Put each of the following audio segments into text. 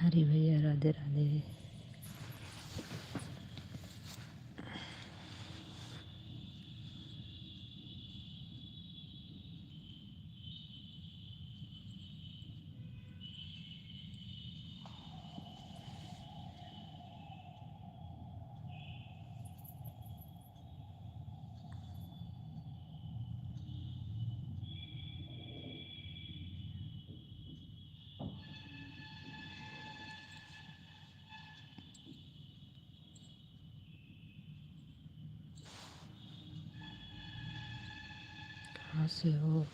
हरी भैया, राधे राधे। कहाँ से हो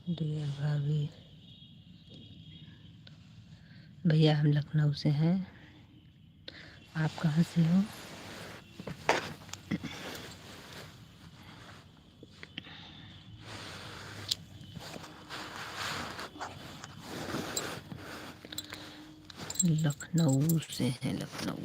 दिया भाभी? भैया हम लखनऊ से हैं, आप कहाँ से हो? लखनऊ से हैं, लखनऊ।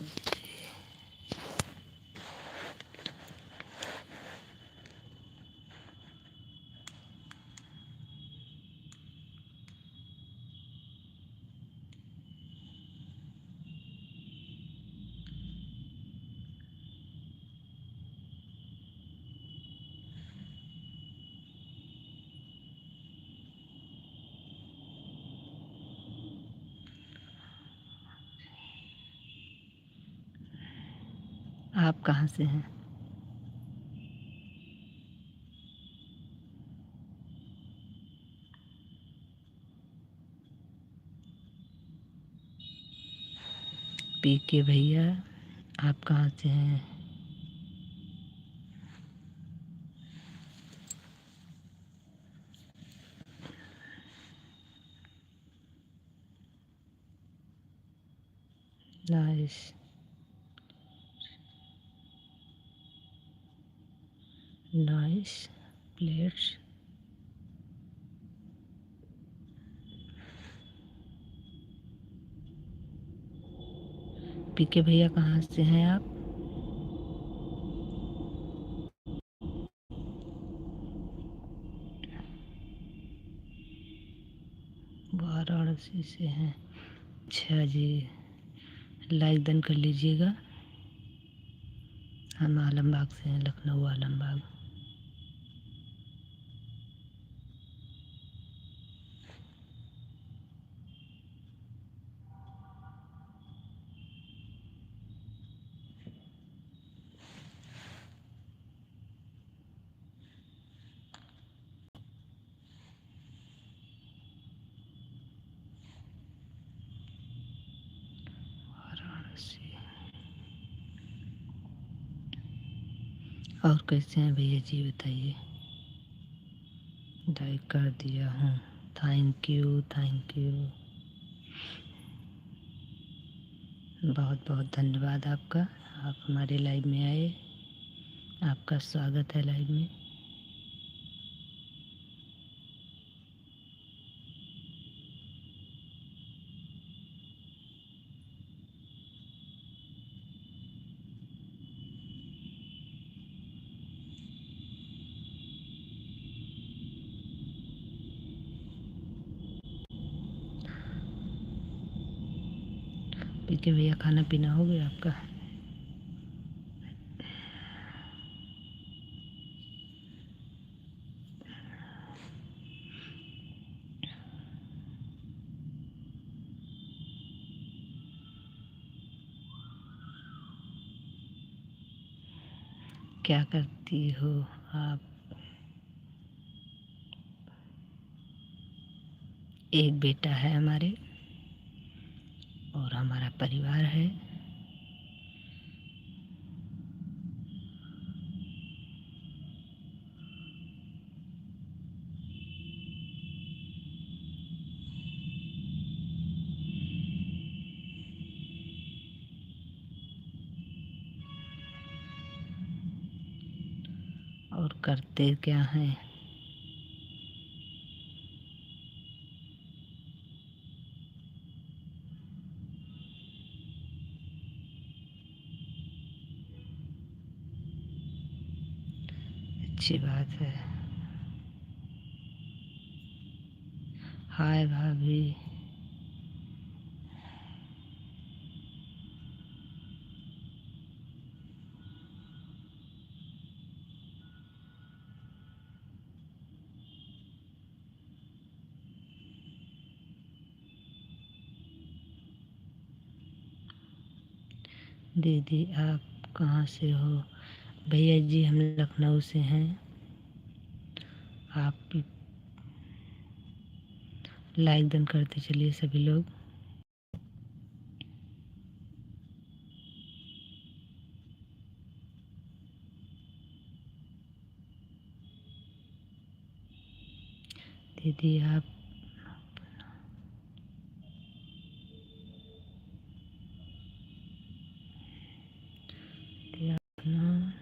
आप कहाँ से हैं? पीके भैया, आप कहाँ से हैं? नाइस। Nice plates. पीके भैया कहाँ से हैं आप? वाराणसी से हैं। अच्छा जी, लाइक डन कर लीजिएगा। हम आलमबाग से हैं, लखनऊ आलमबाग। वाराणसी। और कैसे हैं भैया जी, बताइए। लाइक कर दिया हूँ, थैंक यू थैंक यू। बहुत बहुत धन्यवाद आपका, आप हमारे लाइव में आए। आपका स्वागत है लाइव में। पीके भैया, खाना पीना हो गया आपका? क्या करती हो आप? एक बेटा है हमारे, और हमारा परिवार है। और करते क्या हैं? अच्छी बात है। हाय भाभी। दीदी आप कहाँ से हो? भैया जी हम लखनऊ से हैं। आप लाइक डन करते चलिए सभी लोग। दीदी आप अपना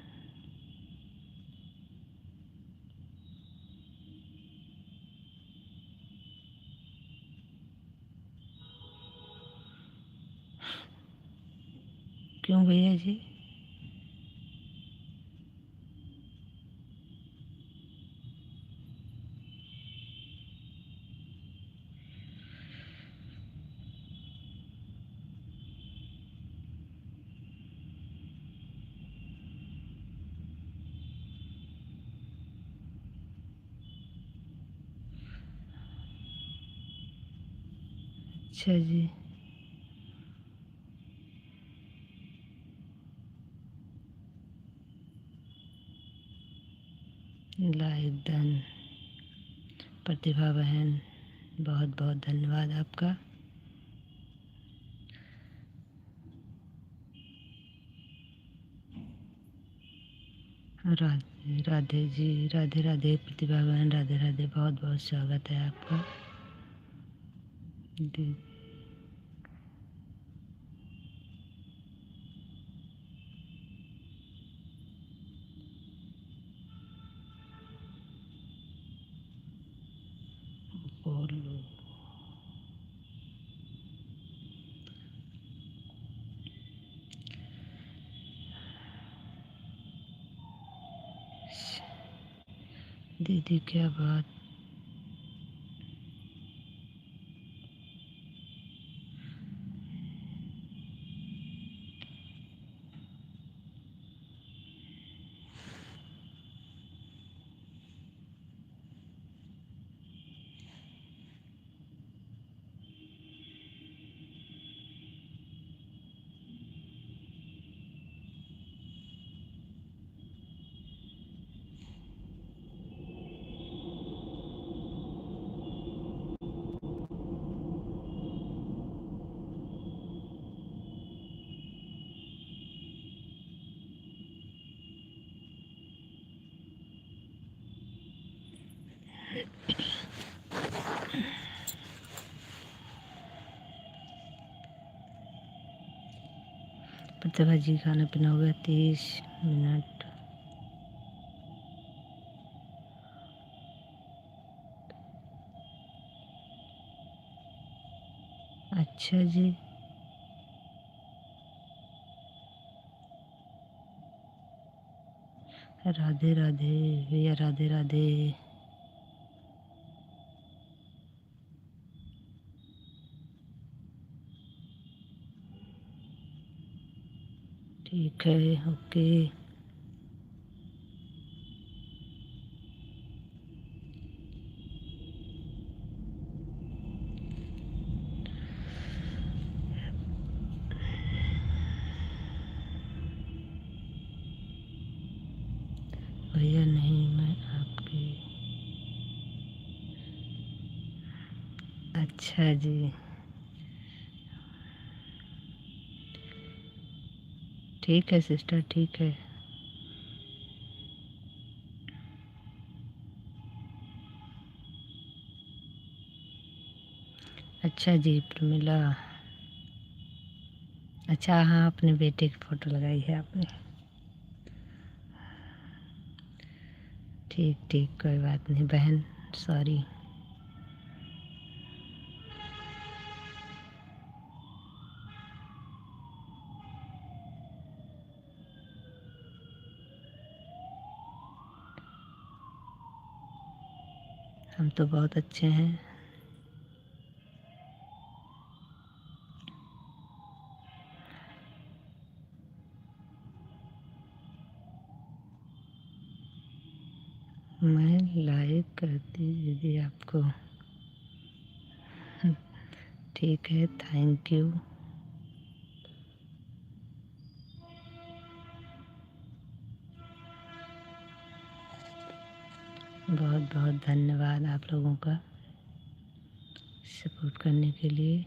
क्यों भैया जी? अच्छा जी, लाइक डन। प्रतिभा बहन बहुत बहुत धन्यवाद आपका। राधे राधे जी, राधे राधे प्रतिभा बहन, राधे राधे, बहुत बहुत स्वागत है आपका। दी- बोलो। दीदी क्या बात? प्रतिभा जी खाना पीना हो गया? 30 मिनट। अच्छा जी, राधे राधे भैया, राधे राधे। ठीक है, ओके। भैया नहीं, मैं आपकी। अच्छा जी, ठीक है सिस्टर, ठीक है। अच्छा जी प्रमिला, अच्छा हाँ, अपने बेटे की फ़ोटो लगाई है आपने। ठीक ठीक, कोई बात नहीं बहन, सॉरी। हम तो बहुत अच्छे हैं। मैं लाइक करती दीदी आपको। ठीक है, थैंक यू। बहुत बहुत धन्यवाद आप लोगों का सपोर्ट करने के लिए।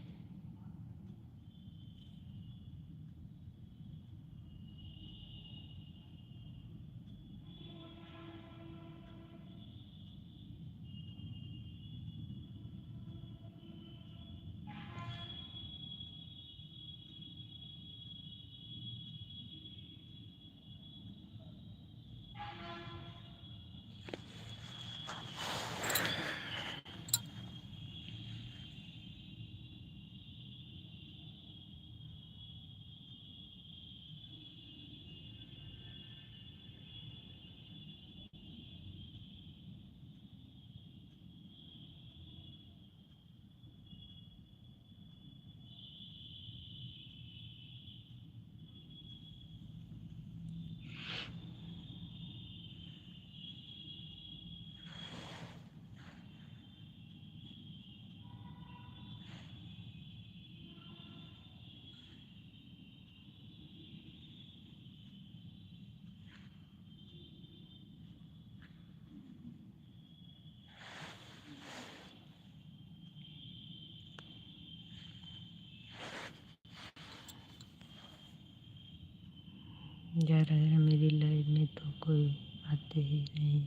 ज़्यादा मेरी लाइफ में तो कोई आते ही नहीं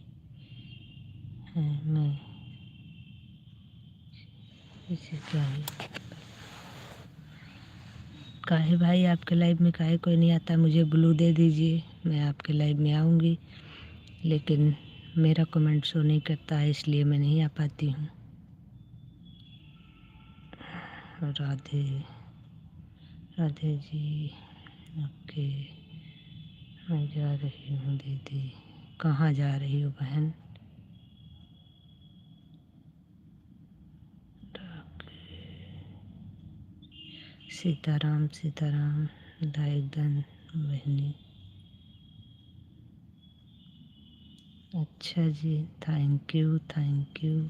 है। मैं इसे क्या है काहे भाई, आपके लाइव में काहे कोई नहीं आता? मुझे ब्लू दे दीजिए, मैं आपके लाइव में आऊँगी। लेकिन मेरा कमेंट शो नहीं करता है, इसलिए मैं नहीं आ पाती हूँ। राधे राधे जी। ओके, मैं जा रही हूँ दीदी। कहाँ जा रही हो बहन? सीताराम सीताराम। दायकदन बहनी। अच्छा जी, थैंक यू थैंक यू।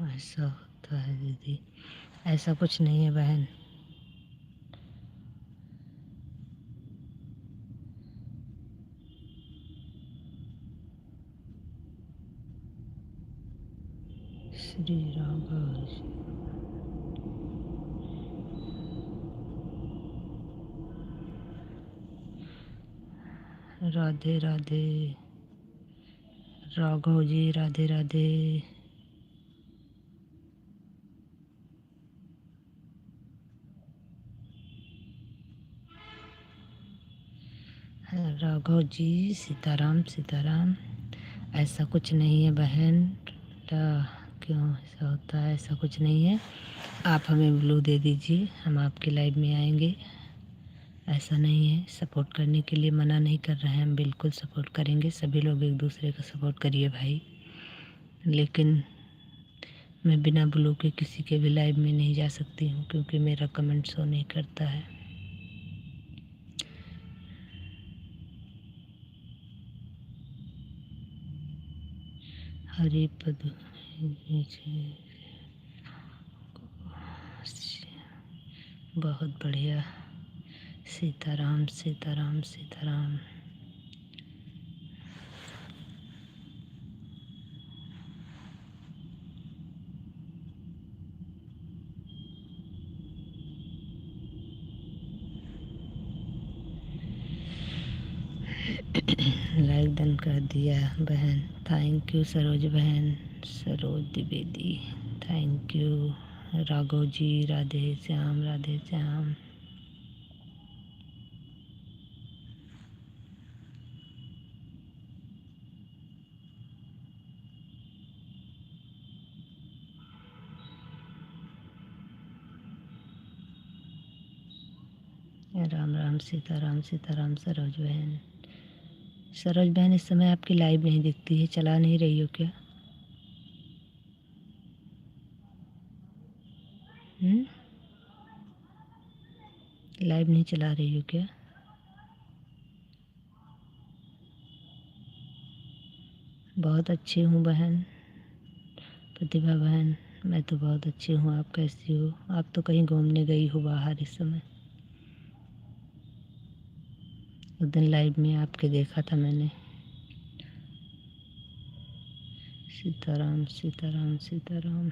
ऐसा होता है दीदी? ऐसा कुछ नहीं है बहन। श्री राम। राधे राधे। राघव जी राधे राधे। राघव जी सीताराम सीताराम। ऐसा कुछ नहीं है बहन। क्यों ऐसा होता है? ऐसा कुछ नहीं है। आप हमें ब्लू दे दीजिए, हम आपके लाइव में आएंगे। ऐसा नहीं है, सपोर्ट करने के लिए मना नहीं कर रहे हैं, हम बिल्कुल सपोर्ट करेंगे। सभी लोग एक दूसरे का सपोर्ट करिए भाई। लेकिन मैं बिना ब्लू के किसी के भी लाइव में नहीं जा सकती हूँ, क्योंकि मेरा कमेंट शो नहीं करता है। हरि पद। बहुत बढ़िया। सीताराम सीताराम सीताराम। लाइक डन कर दिया बहन। थैंक यू सरोज बहन, सरोज द्विवेदी। Thank you Raghav ji. राधे श्याम राधे श्याम। राम राम सीताराम सीताराम। सरोज बहन, सरोज बहन इस समय आपकी लाइव नहीं दिखती है, चला नहीं रही हो क्या? लाइव नहीं चला रही हो क्या? बहुत अच्छी हूँ बहन प्रतिभा बहन। मैं तो बहुत अच्छी हूँ। आप कैसी हो? आप तो कहीं घूमने गई हो बाहर इस समय। उस दिन लाइव में आपके देखा था मैंने। सीताराम सीताराम सीताराम।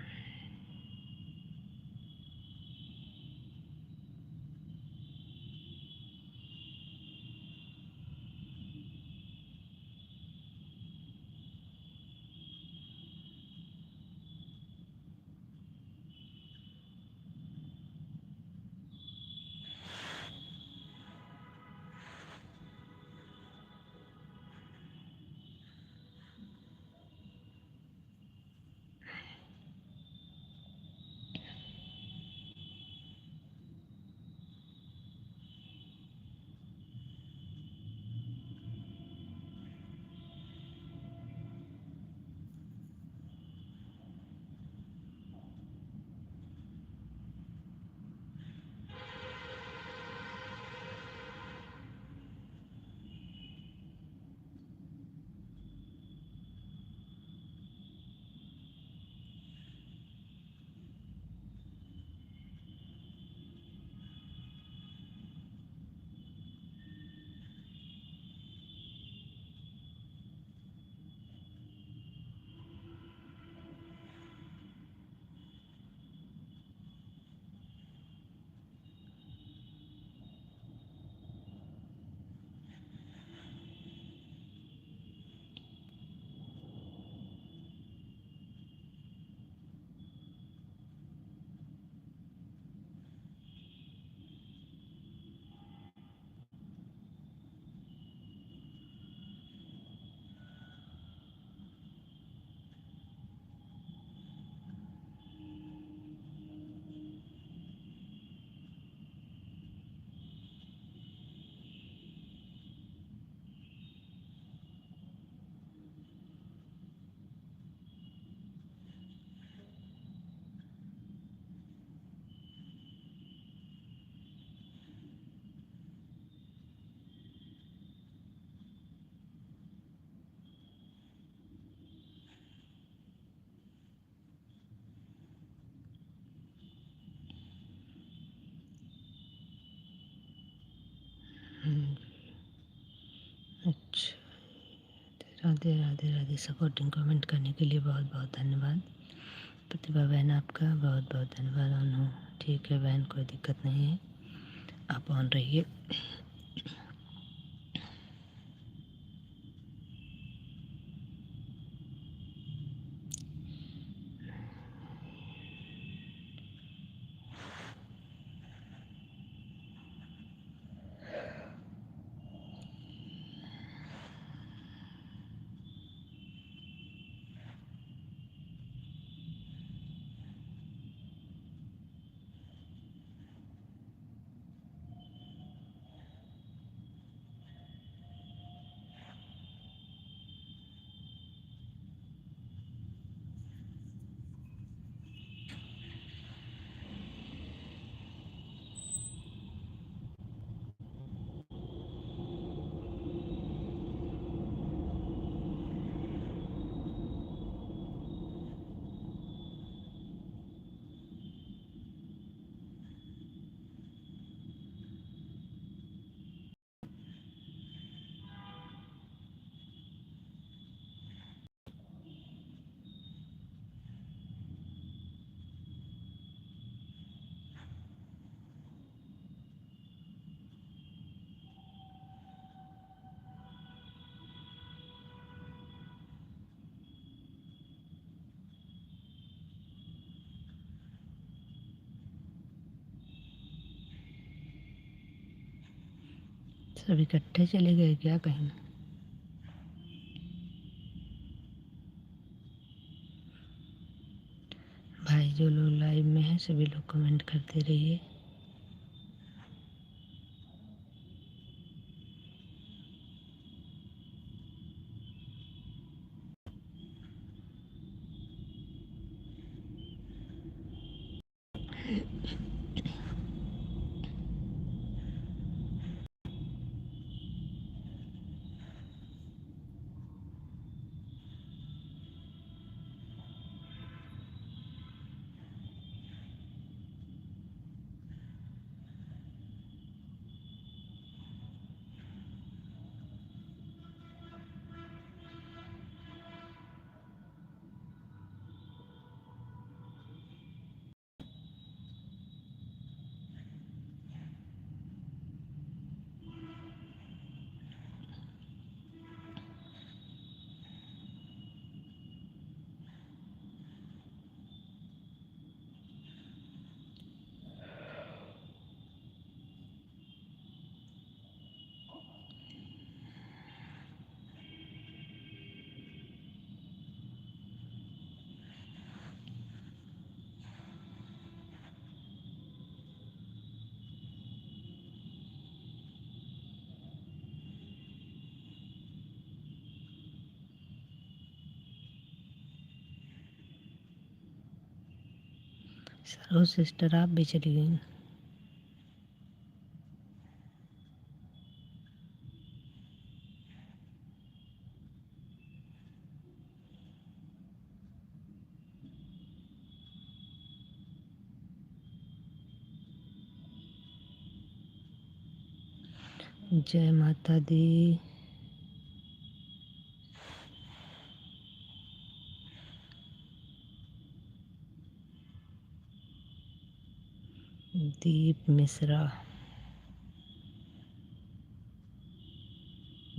अच्छा, राधे राधे राधे। सपोर्टिंग कमेंट करने के लिए बहुत बहुत धन्यवाद। प्रतिभा बहन आपका बहुत बहुत धन्यवाद। ऑन हो ठीक है बहन, कोई दिक्कत नहीं है, आप ऑन रहिए। सब इकट्ठे चले गए क्या कहीं? भाई जो लोग लाइव में हैं सभी लोग कमेंट करते रहिए। सरो सिस्टर आप भी चली गई। जय माता दी। दीप मिश्रा,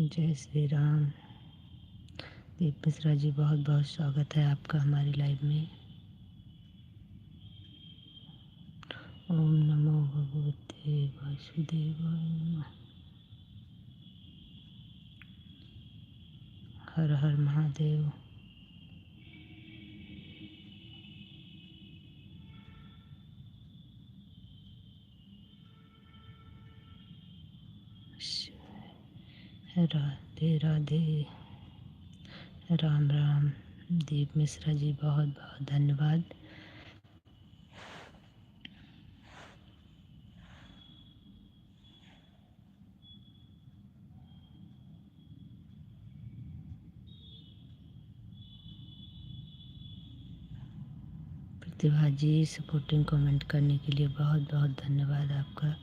जय श्री राम। दीप मिश्रा जी बहुत बहुत स्वागत है आपका हमारी लाइव में। ओम नमो भगवते वासुदेवाय नमः। हर हर महादेव। राधे राधे। राम राम। दीप मिश्रा जी बहुत बहुत धन्यवाद। प्रतिभा जी सपोर्टिंग कमेंट करने के लिए बहुत बहुत धन्यवाद आपका।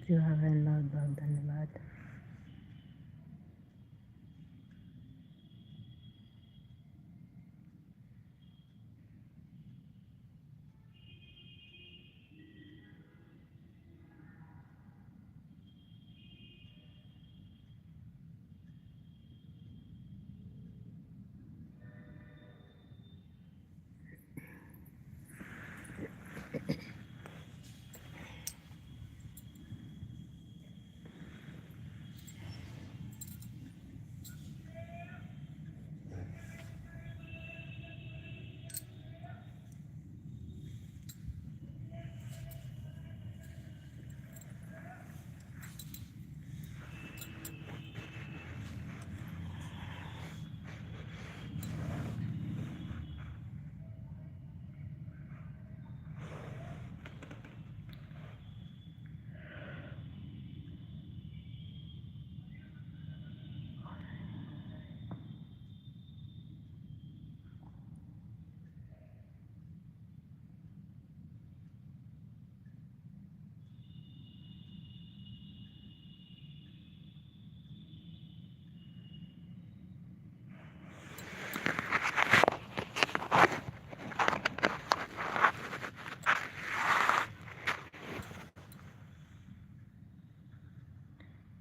प्रतिभा बहन बहुत बहुत धन्यवाद।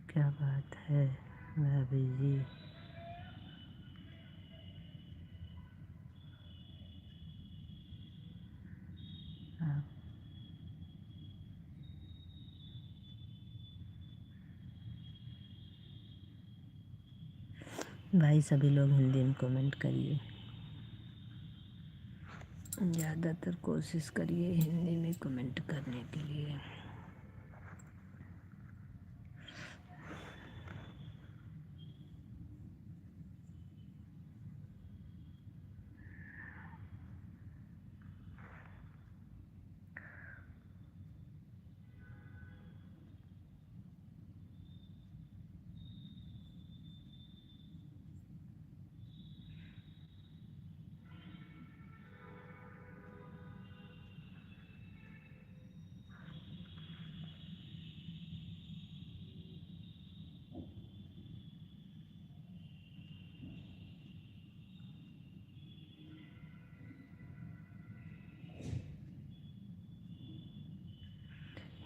क्या बात है भाभी जी। हाँ भाई, सभी लोग हिंदी में कमेंट करिए, ज़्यादातर कोशिश करिए हिंदी में कमेंट करने के लिए।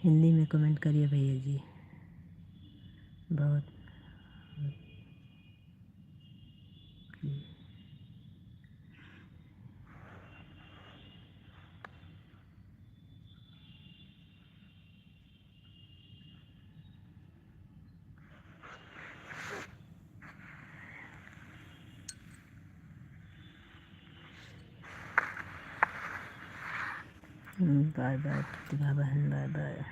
हिंदी में कमेंट करिए भैया जी, बहुत बाय बाय प्रतिभा बहन, बाय बाय।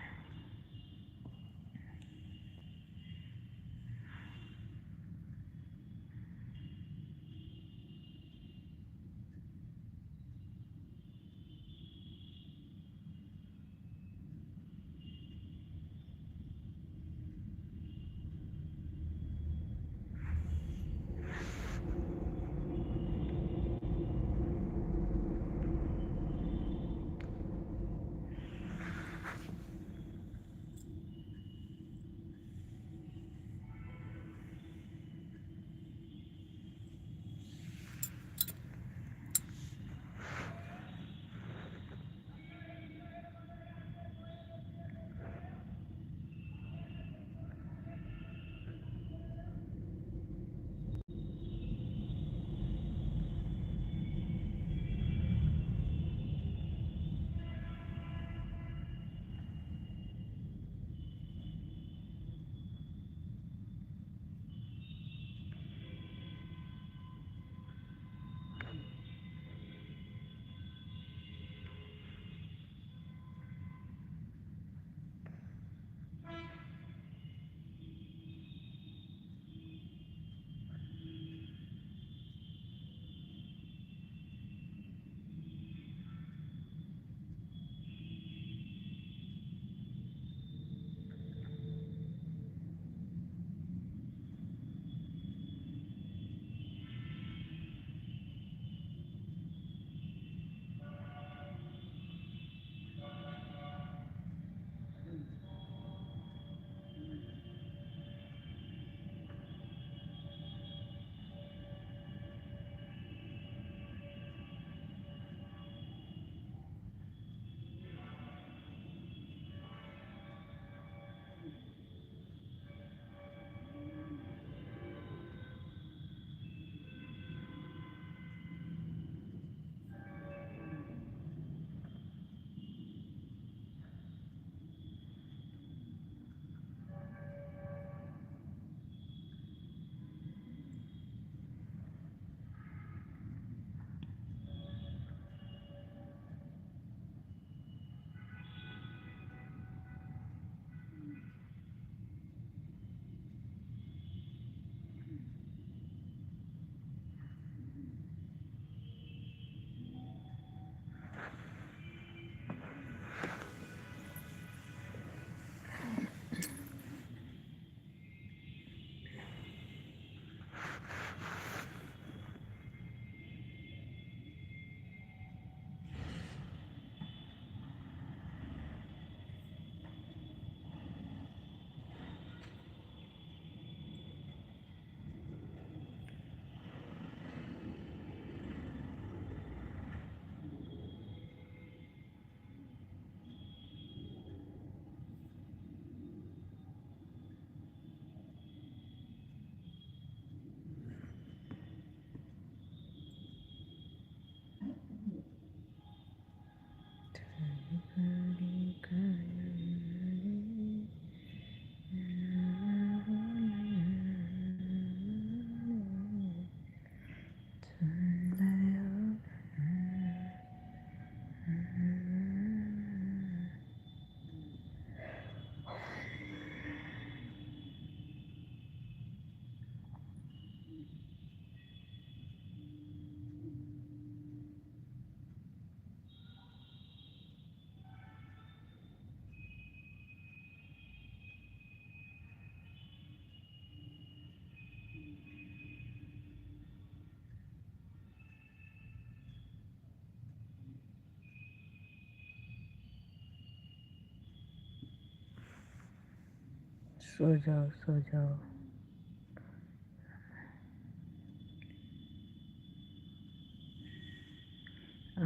सो जाओ सो जाओ।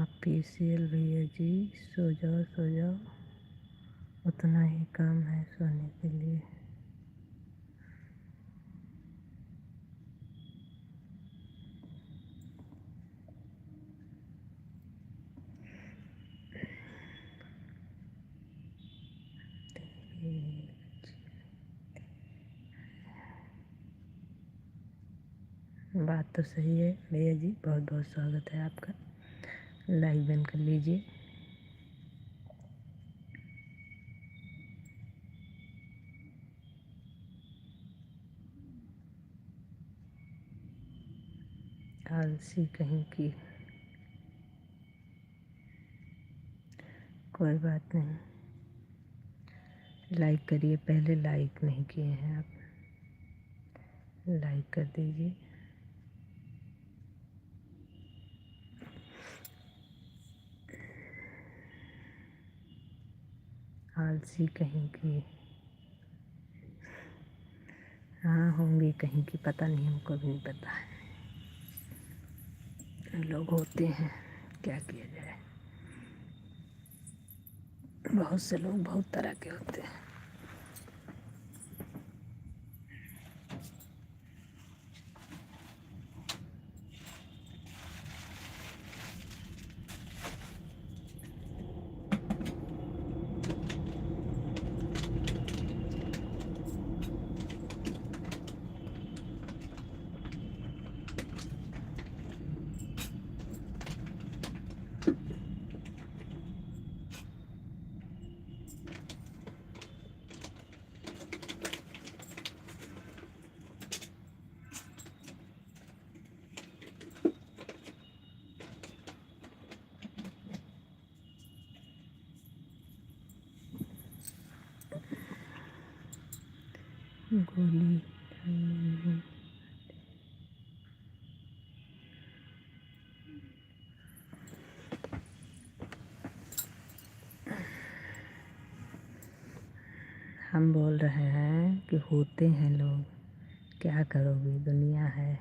आप पीसीएल भैया जी, सो जाओ सो जाओ, उतना ही काम है सोने के लिए। बात तो सही है भैया जी, बहुत बहुत स्वागत है आपका। लाइक बंद कर लीजिए। आलसी कहीं की। कोई बात नहीं, लाइक करिए। पहले लाइक नहीं किए हैं आप, लाइक कर दीजिए। आलसी कहीं की। हाँ होंगे कहीं की, पता नहीं, हमको भी नहीं पता है। लोग होते हैं, क्या किया जाए। बहुत से लोग बहुत तरह के होते हैं। गोली हम बोल रहे हैं कि होते हैं लोग, क्या करोगे, दुनिया है।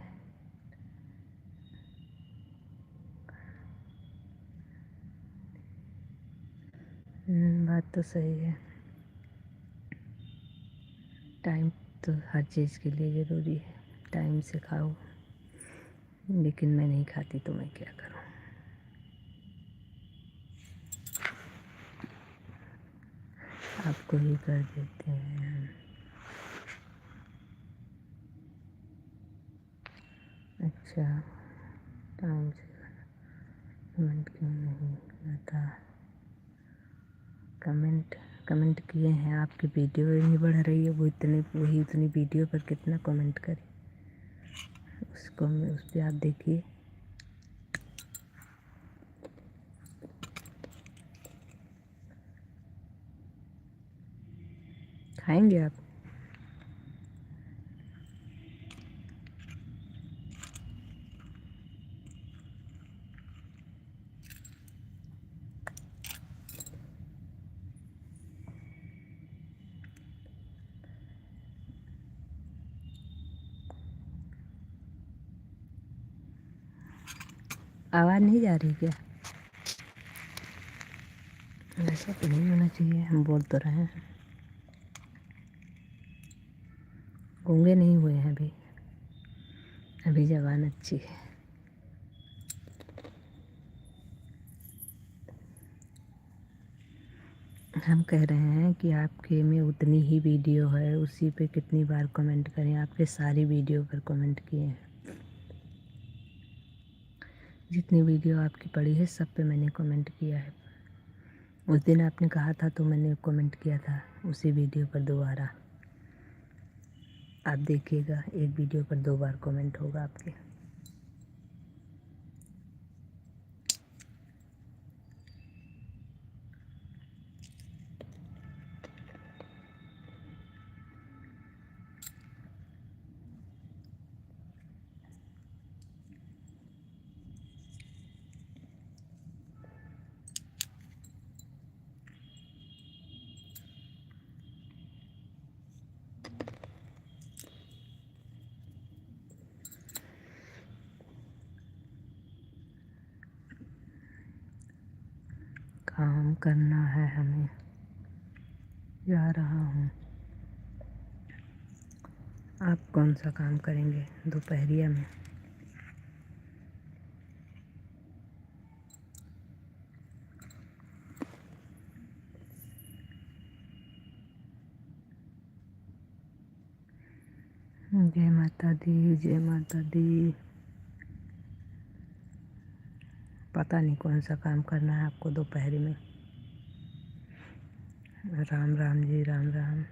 बात तो सही है। टाइम तो हर चीज़ के लिए ज़रूरी है। टाइम से खाओ, लेकिन मैं नहीं खाती तो मैं क्या करूं। आपको ही कर देते हैं। अच्छा, टाइम से कमेंट क्यों नहीं किया था? कमेंट किए हैं, आपकी वीडियो ही नहीं बढ़ रही है। वही इतनी वीडियो पर कितना कमेंट करे, उसको उस पर आप देखिए। खाएंगे आप? आवाज़ नहीं जा रही क्या? ऐसा तो नहीं होना चाहिए, हम बोल तो रहे हैं। गूंगे नहीं हुए हैं अभी, अभी ज़बान अच्छी है। हम कह रहे हैं कि आपके में उतनी ही वीडियो है, उसी पे कितनी बार कमेंट करें। आपके सारी वीडियो पर कमेंट किए हैं। जितनी वीडियो आपकी पड़ी है सब पे मैंने कमेंट किया है। उस दिन आपने कहा था तो मैंने कमेंट किया था उसी वीडियो पर दोबारा। आप देखिएगा, एक वीडियो पर 2 बार कमेंट होगा आपके। काम करना है हमें, जा रहा हूँ। आप कौन सा काम करेंगे दोपहरिया में? जय माता दी, जय माता दी। पता नहीं कौन सा काम करना है आपको दोपहरी में। राम राम जी, राम राम।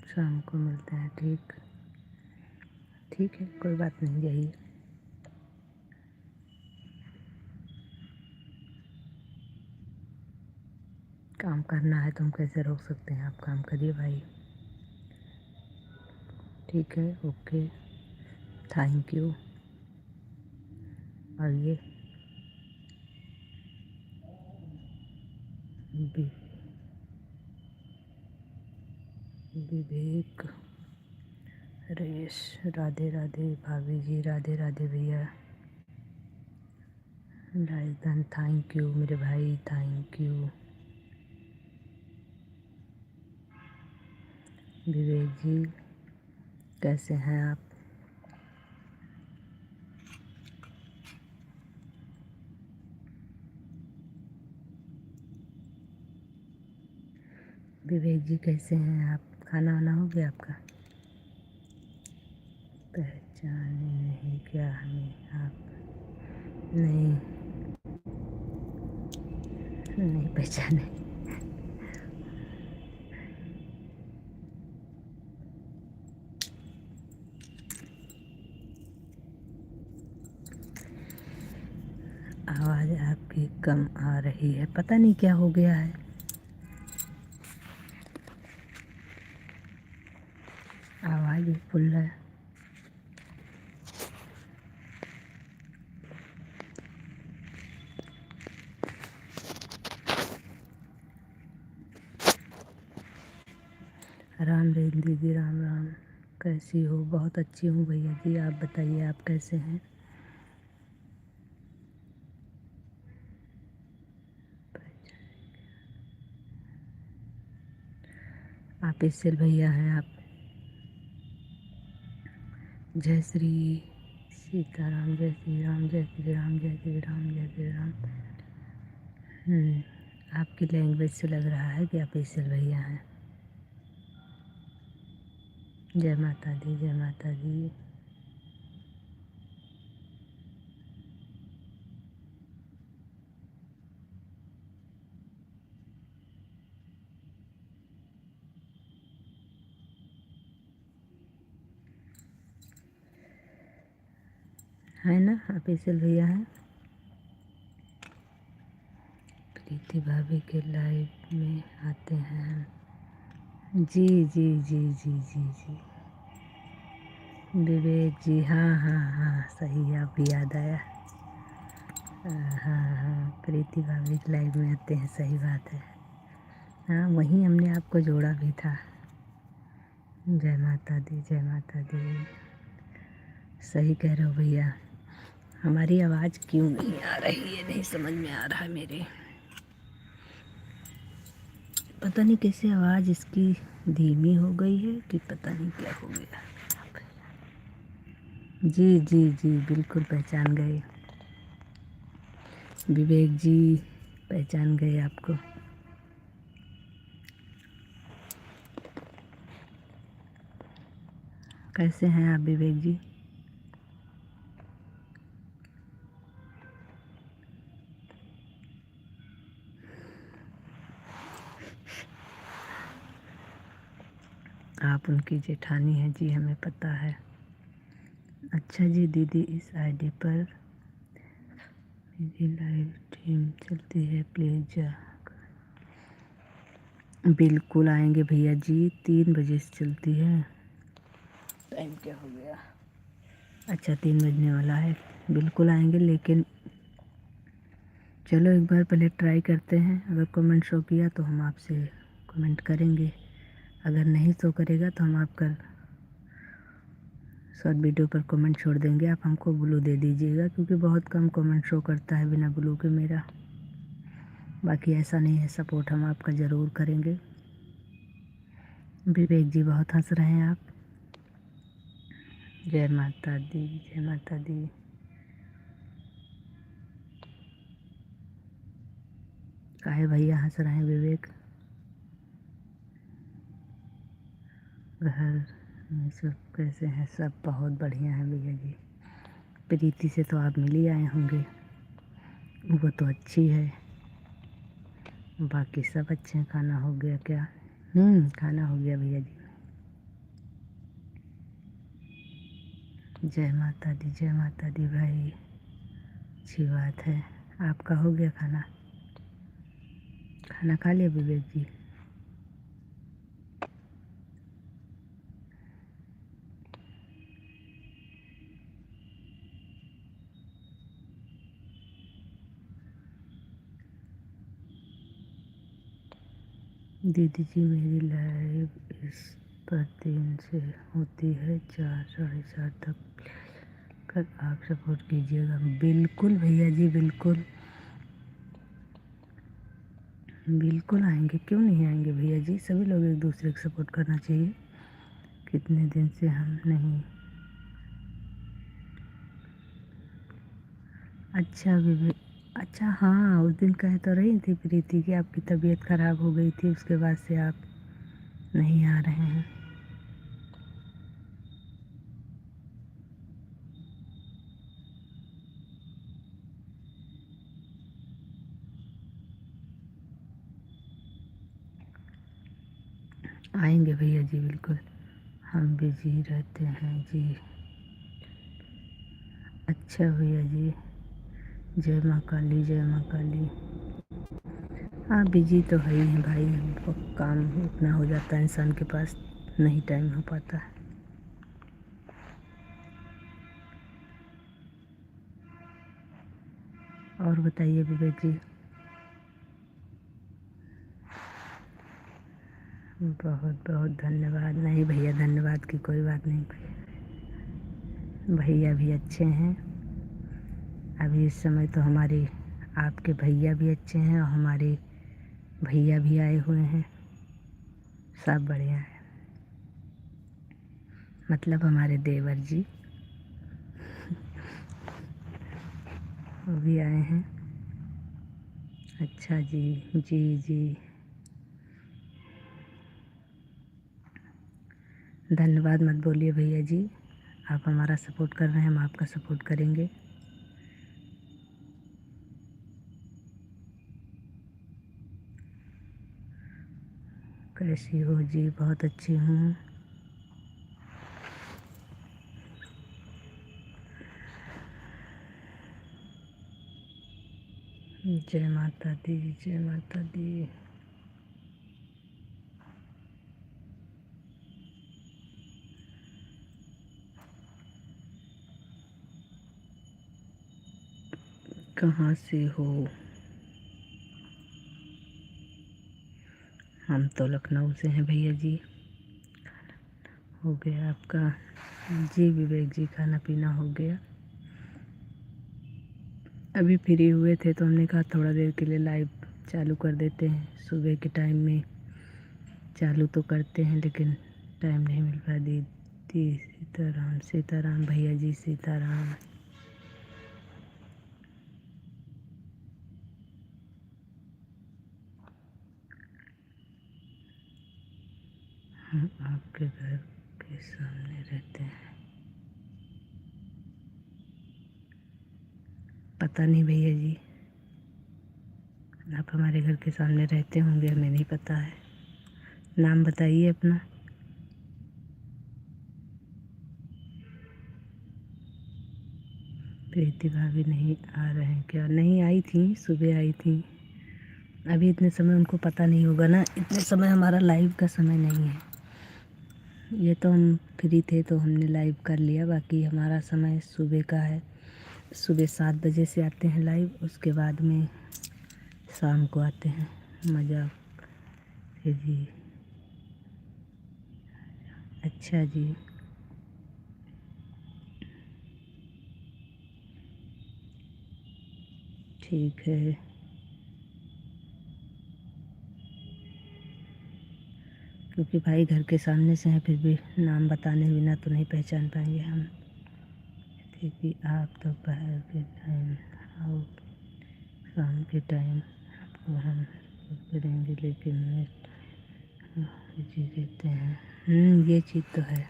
शाम को मिलते हैं, ठीक ठीक है, कोई बात नहीं, जाइए। काम करना है तो हम कैसे रोक सकते हैं? आप काम करिए भाई। ठीक है, ओके, थैंक यू। और ये विवेक, रेश, राधे राधे भाभी जी, राधे राधे भैया, राजधान, थैंक यू मेरे भाई, थैंक यू। विवेक जी कैसे हैं आप? विवेक जी कैसे हैं आप? खाना वाना हो गया आपका? पहचाने नहीं क्या हमें आप? नहीं, नहीं पहचाने। आवाज़ आपकी कम आ रही है, पता नहीं क्या हो गया है। आवाज़ भी फुल है। राम रेल दीदी, राम राम, कैसी हो? बहुत अच्छी हूँ भैया जी, आप बताइए आप कैसे हैं? आप इससे भैया हैं आप? जय श्री सीताराम, जय श्री राम, जय श्री राम, जय श्री राम, जय श्री राम। आपकी लैंग्वेज से लग रहा है कि आप इससे भैया हैं। जय माता दी, जय माता दी। है ना, आप इससे भैया हैं? प्रीति भाभी के लाइव में आते हैं। जी जी जी जी जी जी। विवेक जी, हाँ हाँ हाँ, सही, आप भी याद आया। हाँ हाँ हाँ, प्रीति भाभी के लाइव में आते हैं, सही बात है। हाँ, वहीं हमने आपको जोड़ा भी था। जय माता दी, जय माता दी। सही कह रहे हो भैया। हमारी आवाज़ क्यों नहीं आ रही है, नहीं समझ में आ रहा है मेरे। पता नहीं कैसे आवाज़ इसकी धीमी हो गई है कि पता नहीं क्या हो गया। जी जी जी, बिल्कुल पहचान गए विवेक जी, पहचान गए आपको। कैसे हैं आप विवेक जी? आप उनकी जेठानी हैं जी, हमें पता है। अच्छा जी दीदी, इस आईडी पर मेरी लाइव टीम चलती है, प्लीज़ जा। बिल्कुल आएंगे भैया जी, 3 बजे से चलती है। टाइम क्या हो गया? अच्छा, 3 बजने वाला है। बिल्कुल आएंगे, लेकिन चलो एक बार पहले ट्राई करते हैं, अगर कमेंट शो किया तो हम आपसे कमेंट करेंगे, अगर नहीं शो करेगा तो हम आपका शॉर्ट वीडियो पर कमेंट छोड़ देंगे। आप हमको ब्लू दे दीजिएगा, क्योंकि बहुत कम कमेंट शो करता है बिना ब्लू के मेरा। बाकी ऐसा नहीं है, सपोर्ट हम आपका ज़रूर करेंगे। विवेक जी बहुत हंस रहे हैं आप। जय माता दी, जय माता दी। काहे भैया हंस रहे हैं विवेक? घर में सब कैसे हैं? सब बहुत बढ़िया हैं भैया जी। प्रीति से तो आप मिल ही आए होंगे, वो तो अच्छी है। बाकी सब अच्छे हैं। खाना हो गया क्या? खाना हो गया भैया जी। जय माता दी, जय माता दी भाई, अच्छी बात है। आपका हो गया खाना? खाना खा लिया विवेक जी? दीदी जी मेरी लाइव इस पर 3 से होती है, 4 साढ़े 4 तक कर आप सपोर्ट कीजिएगा। बिल्कुल भैया जी, बिल्कुल बिल्कुल आएंगे, क्यों नहीं आएंगे भैया जी। सभी लोग एक दूसरे को सपोर्ट करना चाहिए। कितने दिन से हम नहीं। अच्छा विवेक, अच्छा हाँ, उस दिन कह तो रही थी प्रीति कि आपकी तबीयत ख़राब हो गई थी, उसके बाद से आप नहीं आ रहे हैं। आएंगे भैया जी बिल्कुल, हम बिजी रहते हैं जी। अच्छा भैया जी, जय माँ काली, जय माँ काली। हाँ बिजी तो है ही है भाई, हमको काम इतना हो जाता है इंसान के पास, नहीं टाइम हो पाता है। और बताइए विवेक जी। बहुत बहुत धन्यवाद। नहीं भैया, धन्यवाद की कोई बात नहीं। भैया भी अच्छे हैं अभी इस समय तो। हमारे आपके भैया भी अच्छे हैं और हमारे भैया भी आए हुए हैं, सब बढ़िया है। मतलब हमारे देवर जी वो भी आए हैं। अच्छा जी, जी जी, धन्यवाद मत बोलिए भैया जी, आप हमारा सपोर्ट कर रहे हैं, हम आपका सपोर्ट करेंगे। कैसी हो जी? बहुत अच्छी हूँ। जय माता दी, जय माता दी। कहाँ से हो? हम तो लखनऊ से हैं भैया जी। हो गया आपका? जी विवेक जी, खाना पीना हो गया। अभी फ्री हुए थे तो हमने कहा थोड़ा देर के लिए लाइव चालू कर देते हैं। सुबह के टाइम में चालू तो करते हैं लेकिन टाइम नहीं मिल पाया। दीदी सीताराम, सीताराम भैया जी, सीताराम। हम आपके घर के सामने रहते हैं। पता नहीं भैया जी, आप हमारे घर के सामने रहते होंगे, हमें नहीं पता है। नाम बताइए अपना। प्रीति भाभी नहीं आ रहे हैं क्या? नहीं, आई थी, सुबह आई थी। अभी इतने समय उनको पता नहीं होगा ना, इतने समय हमारा लाइव का समय नहीं है। ये तो हम फ्री थे तो हमने लाइव कर लिया, बाकी हमारा समय सुबह का है। सुबह 7 बजे से आते हैं लाइव, उसके बाद में शाम को आते हैं। मजाक से जी। अच्छा जी। ठीक है। क्योंकि भाई घर के सामने से हैं, फिर भी नाम बताने बिना तो नहीं पहचान पाएंगे हम। क्योंकि आप दोपहर के टाइम और शाम के टाइम आपको हम करेंगे, लेकिन जी कहते हैं। ये चीज़ तो है।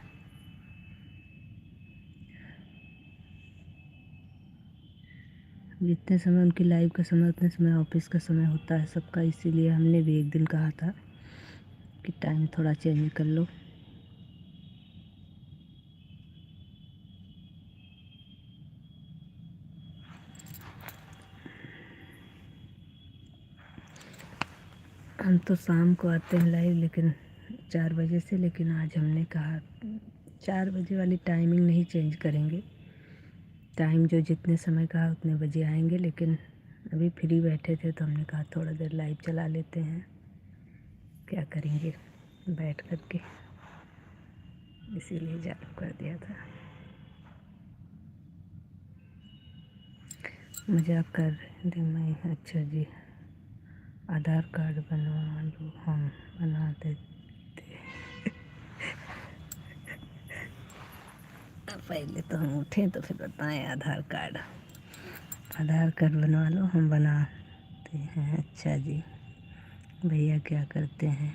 जितने समय उनकी लाइफ का समय उतने समय ऑफिस का समय होता है सबका, इसीलिए हमने भी एक दिन कहा था कि टाइम थोड़ा चेंज कर लो। हम तो शाम को आते हैं लाइव, लेकिन 4 बजे से, लेकिन आज हमने कहा 4 बजे वाली टाइमिंग नहीं चेंज करेंगे। टाइम जो जितने समय कहा उतने बजे आएंगे, लेकिन अभी फ्री बैठे थे तो हमने कहा थोड़ा देर लाइव चला लेते हैं, क्या करेंगे बैठ कर के, इसीलिए चालू कर दिया था। मजाक कर रहे थे मैं। अच्छा जी। आधार कार्ड बनवा लो, हम बना देते। पहले तो हम उठें तो फिर बताएं। आधार कार्ड बनवा लो, हम बनाते हैं। अच्छा जी। भैया क्या करते हैं?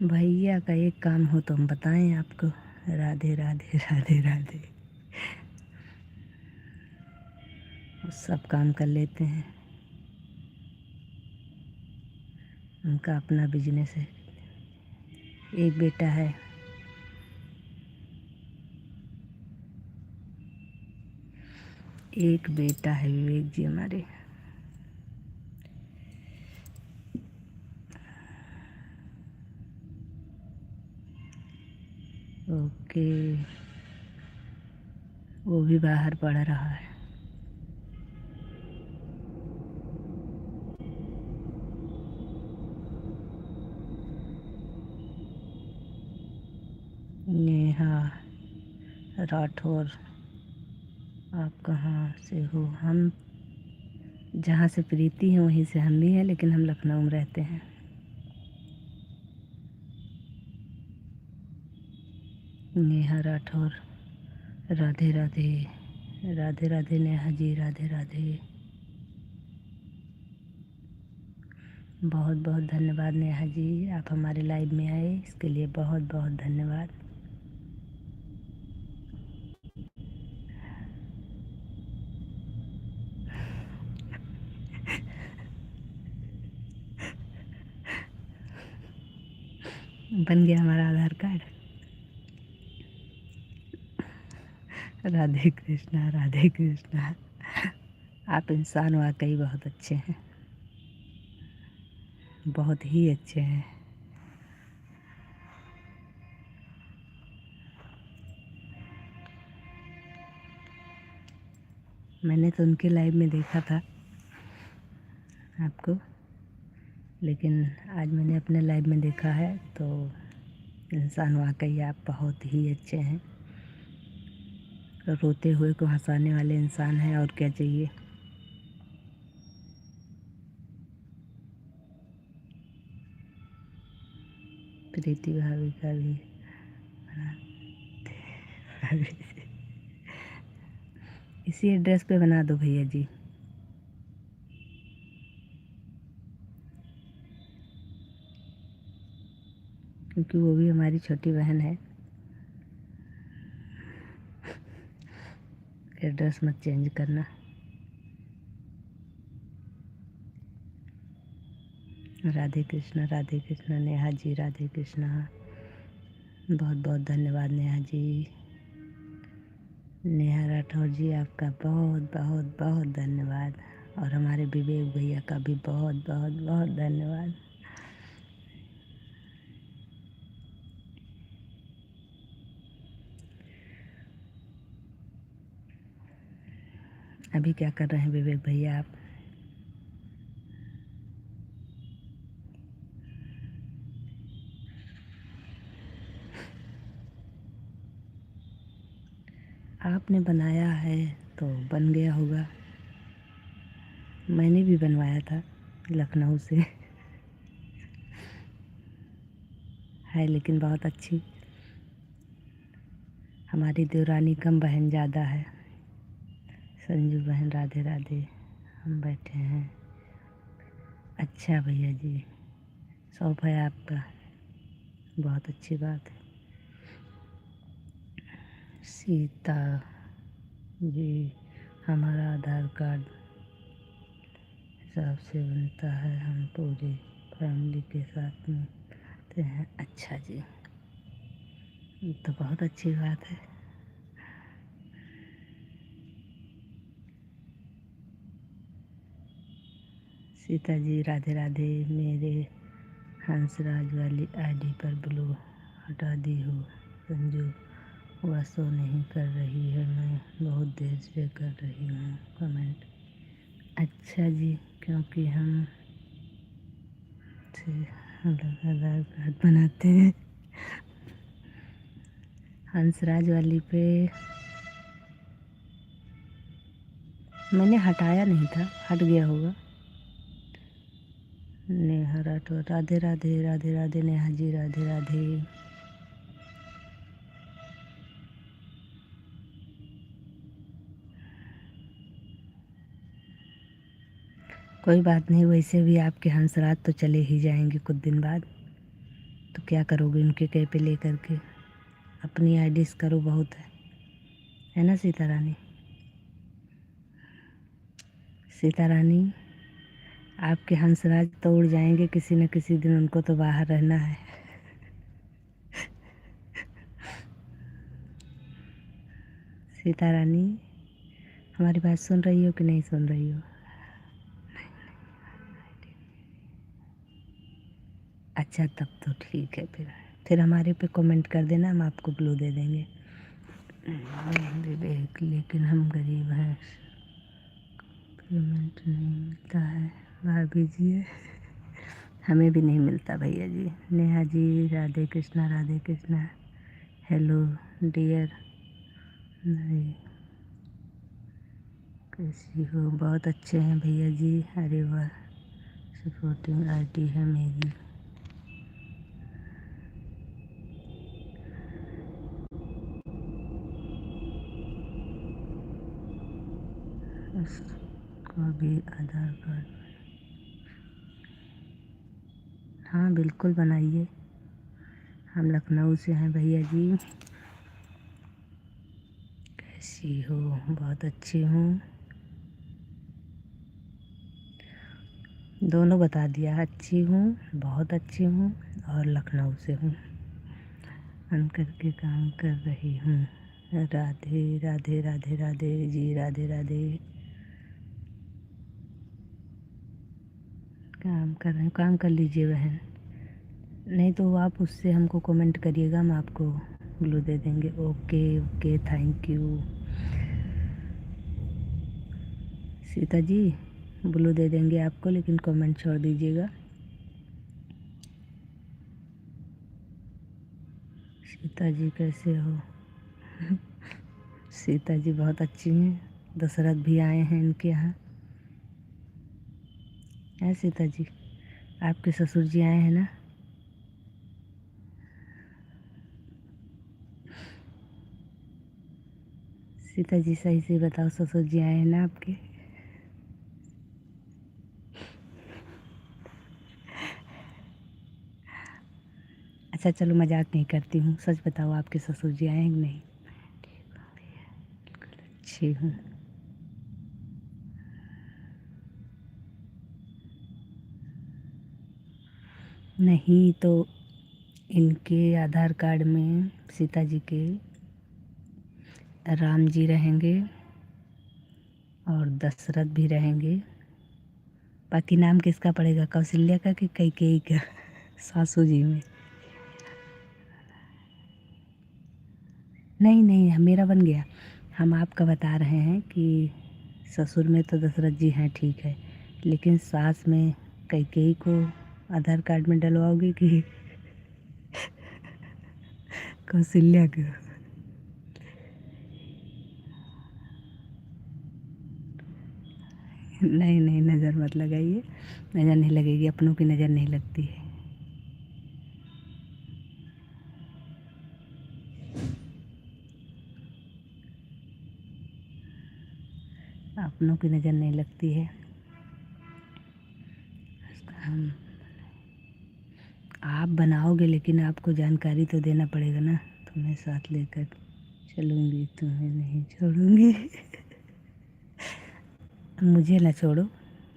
भैया का एक काम हो तो हम बताएं आपको। राधे राधे राधे राधे। वो सब काम कर लेते हैं, उनका अपना बिजनेस है। एक बेटा है। एक बेटा है विवेक जी हमारे। ओके। वो भी बाहर पढ़ रहा है। नेहा राठौर। आप कहाँ से हो? हम जहाँ से प्रीति हैं वहीं से हम भी हैं, लेकिन हम लखनऊ में रहते हैं। नेहा राठौर। राधे राधे। राधे राधे नेहा जी, राधे राधे। बहुत बहुत धन्यवाद नेहा जी, आप हमारे लाइव में आए, इसके लिए बहुत बहुत धन्यवाद। बन गया हमारा आधार कार्ड। राधे कृष्णा राधे कृष्णा। आप इंसान वाकई बहुत अच्छे हैं, बहुत ही अच्छे हैं। मैंने तो उनके लाइव में देखा था आपको, लेकिन आज मैंने अपने लाइव में देखा है, तो इंसान वाकई आप बहुत ही अच्छे हैं। रोते हुए को हंसाने वाले इंसान हैं, और क्या चाहिए। प्रीति भाभी का भी इसी एड्रेस पे बना दो भैया जी। क्योंकि वो भी हमारी छोटी बहन है। एड्रेस मत चेंज करना। राधे कृष्णा नेहा जी, राधे कृष्णा। बहुत बहुत धन्यवाद नेहा जी। नेहा राठौर जी, आपका बहुत बहुत बहुत धन्यवाद, और हमारे विवेक भैया का भी बहुत बहुत बहुत धन्यवाद। अभी क्या कर रहे हैं विवेक भैया आप? आपने बनाया है तो बन गया होगा। मैंने भी बनवाया था लखनऊ से है, लेकिन बहुत अच्छी। हमारी देवरानी कम, बहन ज़्यादा है। संजू बहन राधे राधे। हम बैठे हैं। अच्छा भैया जी, शौक है आपका, बहुत अच्छी बात है। सीता जी, हमारा आधार कार्ड हिसाब से बनता है, हम पूरी फैमिली के साथ में रहते हैं। अच्छा जी, ये तो बहुत अच्छी बात है। सीता जी राधे राधे। मेरे हंसराज वाली आईडी पर ब्लू हटा दी हो संजू, वह शो नहीं कर रही है, मैं बहुत देर से कर रही हूँ कमेंट। अच्छा जी, क्योंकि हम लोग आधार कार्ड बनाते हैं। हंसराज वाली पे मैंने हटाया नहीं था, हट गया होगा। नेहा राठौर राधे राधे। राधे राधे नेहा जी, राधे राधे। कोई बात नहीं, वैसे भी आपके हंसराज तो चले ही जाएंगे कुछ दिन बाद, तो क्या करोगे उनके कह पे ले करके। अपनी आईडीज करो, बहुत है ना सीता रानी। सीता रानी, आपके हंसराज तो उड़ जाएंगे किसी न किसी दिन, उनको तो बाहर रहना है। सीता रानी, हमारी बात सुन रही हो कि नहीं सुन रही हो? अच्छा, तब तो ठीक है। फिर हमारे पे कमेंट कर देना, हम आपको ग्लू दे देंगे। विवेक, लेकिन हम गरीब हैं, पेमेंट नहीं मिलता है। भाभी जी, हमें भी नहीं मिलता भैया जी। नेहा जी राधे कृष्णा, राधे कृष्णा। हेलो डियर, नहीं कैसी हो? बहुत अच्छे हैं भैया जी। अरे वाह, सपोर्टिंग आईडी है मेरी। उसको भी आधार कार्ड, हाँ बिल्कुल बनाइए। हम लखनऊ से हैं भैया जी। कैसी हो? बहुत अच्छी हूँ। दोनों बता दिया, अच्छी हूँ, बहुत अच्छी हूँ और लखनऊ से हूँ। बन करके काम कर रही हूँ। राधे राधे। राधे राधे जी, राधे राधे। काम कर रहे हैं, काम कर लीजिए बहन। नहीं तो आप उससे हमको कमेंट करिएगा, हम आपको ग्लू दे देंगे। Okay okay, thank you. Sita ji, blue दे देंगे आपको, लेकिन कमेंट छोड़ दीजिएगा। सीता जी कैसे हो? सीता जी बहुत अच्छी हैं। दशरथ भी आए हैं इनके यहाँ। है सीता जी, आपके ससुर जी आए हैं ना? सीता जी सही से बताओ, ससुर जी आए हैं ना आपके? अच्छा चलो, मजाक नहीं करती हूँ, सच बताओ आपके ससुर जी आए हैं कि नहीं? अच्छी हूँ। नहीं तो इनके आधार कार्ड में सीता जी के राम जी रहेंगे और दशरथ भी रहेंगे। बाकी नाम किसका पड़ेगा, कौशल्या का कि कैकेयी का? सासू जी में। नहीं नहीं, मेरा बन गया। हम आपका बता रहे हैं कि ससुर में तो दशरथ जी हैं, ठीक है, लेकिन सास में कैकेयी को आधार कार्ड में डलवाओगे कि कौशल्या को? नहीं नहीं, नज़र मत लगाइए, नज़र नहीं लगेगी, अपनों की नज़र नहीं लगती है। अपनों की नज़र नहीं लगती है। हम आप बनाओगे लेकिन आपको जानकारी तो देना पड़ेगा ना। तुम्हें साथ लेकर चलूँगी, तुम्हें नहीं छोड़ूँगी। मुझे ना छोड़ो,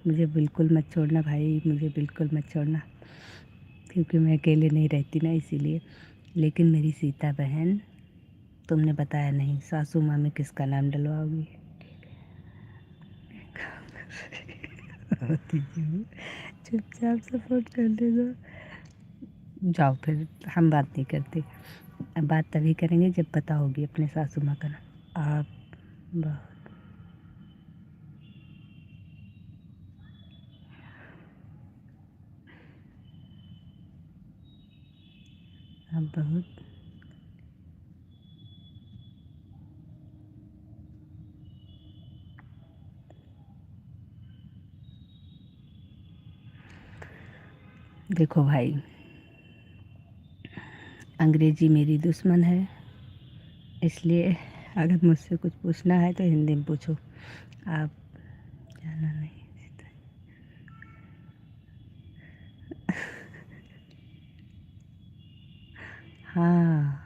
मुझे बिल्कुल मत छोड़ना भाई, मुझे बिल्कुल मत छोड़ना, क्योंकि मैं अकेले नहीं रहती ना, इसीलिए। लेकिन मेरी सीता बहन, तुमने बताया नहीं, सासू माँ में किसका नाम डलवाओगी? चुपचाप सपोर्ट कर दे दो। जाओ फिर, हम बात नहीं करते। अब बात तभी करेंगे जब पता होगी अपने सासू माँ का नाम। आप बहुत आप बहुत देखो भाई, अंग्रेजी मेरी दुश्मन है, इसलिए अगर मुझसे कुछ पूछना है तो हिंदी में पूछो। आप जाना नहीं। हाँ,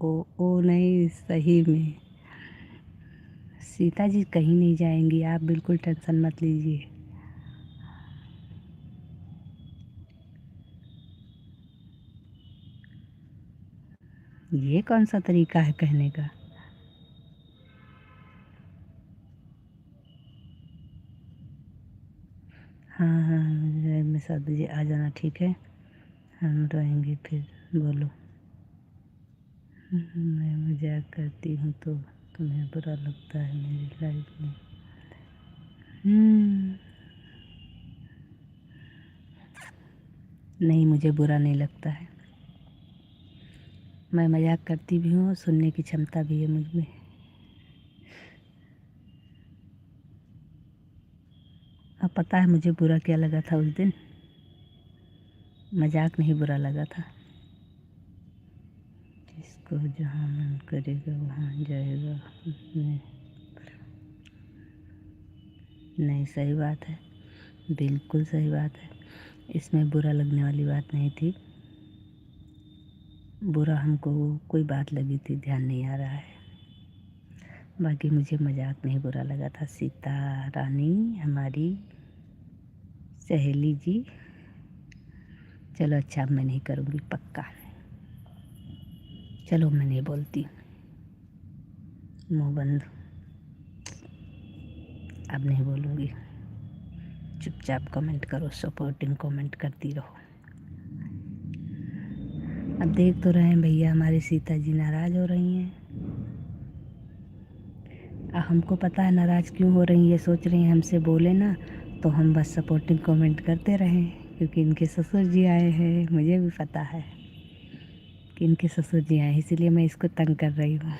ओ नहीं, सही में सीता जी कहीं नहीं जाएंगी, आप बिल्कुल टेंशन मत लीजिए। ये कौन सा तरीका है कहने का? हाँ हाँ, मैं 7 बजे आ जाना, ठीक है, हम रहेंगे फिर। बोलो। मैं मजाक करती हूँ तो तुम्हें बुरा लगता है मेरी लाइफ में? हम्म, नहीं, मुझे बुरा नहीं लगता है। मैं मजाक करती भी हूँ, सुनने की क्षमता भी है मुझ में। अब पता है मुझे बुरा क्या लगा था उस दिन? मजाक नहीं, बुरा लगा था। जिसको जहाँ मन करेगा वहाँ जाएगा उसमें। नहीं, सही बात है, बिल्कुल सही बात है, इसमें बुरा लगने वाली बात नहीं थी। बुरा हमको कोई बात लगी थी, ध्यान नहीं आ रहा है। बाकी मुझे मजाक नहीं बुरा लगा था। सीता रानी हमारी सहेली जी। चलो अच्छा, अब मैं नहीं करूँगी, पक्का। चलो मैं नहीं बोलती, मुँह बंद, अब नहीं बोलूँगी। चुपचाप कमेंट करो, सपोर्टिंग कमेंट करती रहो। अब देख तो रहे हैं भैया, हमारी सीता जी नाराज़ हो रही हैं। हमको पता है नाराज़ क्यों हो रही है, सोच रही हैं हमसे बोले ना तो हम बस सपोर्टिंग कमेंट करते रहें, क्योंकि इनके ससुर जी आए हैं। मुझे भी पता है कि इनके ससुर जी आए हैं, इसीलिए मैं इसको तंग कर रही हूँ।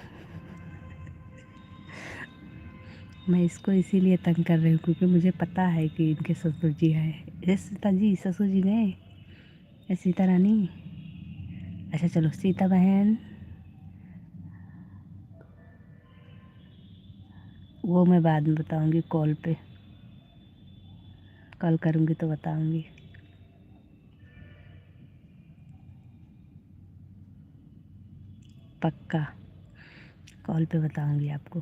मैं इसको इसीलिए तंग कर रही हूँ क्योंकि मुझे पता है कि इनके ससुर जी आए हैं। ये सीता जी, ससुर जी ने, ये सीता रानी। अच्छा चलो, सीता बहन, वो मैं बाद में बताऊँगी कॉल पे, कॉल करूँगी तो बताऊँगी। पक्का कॉल पे बताऊँगी आपको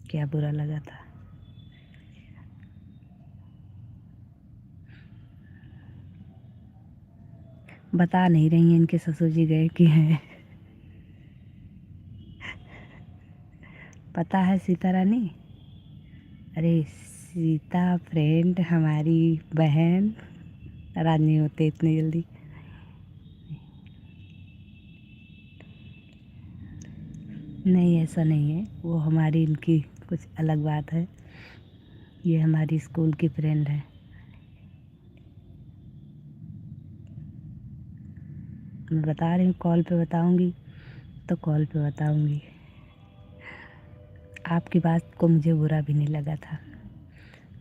क्या बुरा लगा था। बता नहीं रही हैं इनके ससुर जी गए कि हैं। पता है सीता रानी? अरे सीता फ्रेंड, हमारी बहन नाराज नहीं होते इतनी जल्दी। नहीं, ऐसा नहीं है, वो हमारी इनकी कुछ अलग बात है। ये हमारी स्कूल की फ्रेंड है। मैं बता रही हूँ, कॉल पे बताऊँगी तो कॉल पे बताऊँगी। आपकी बात को मुझे बुरा भी नहीं लगा था।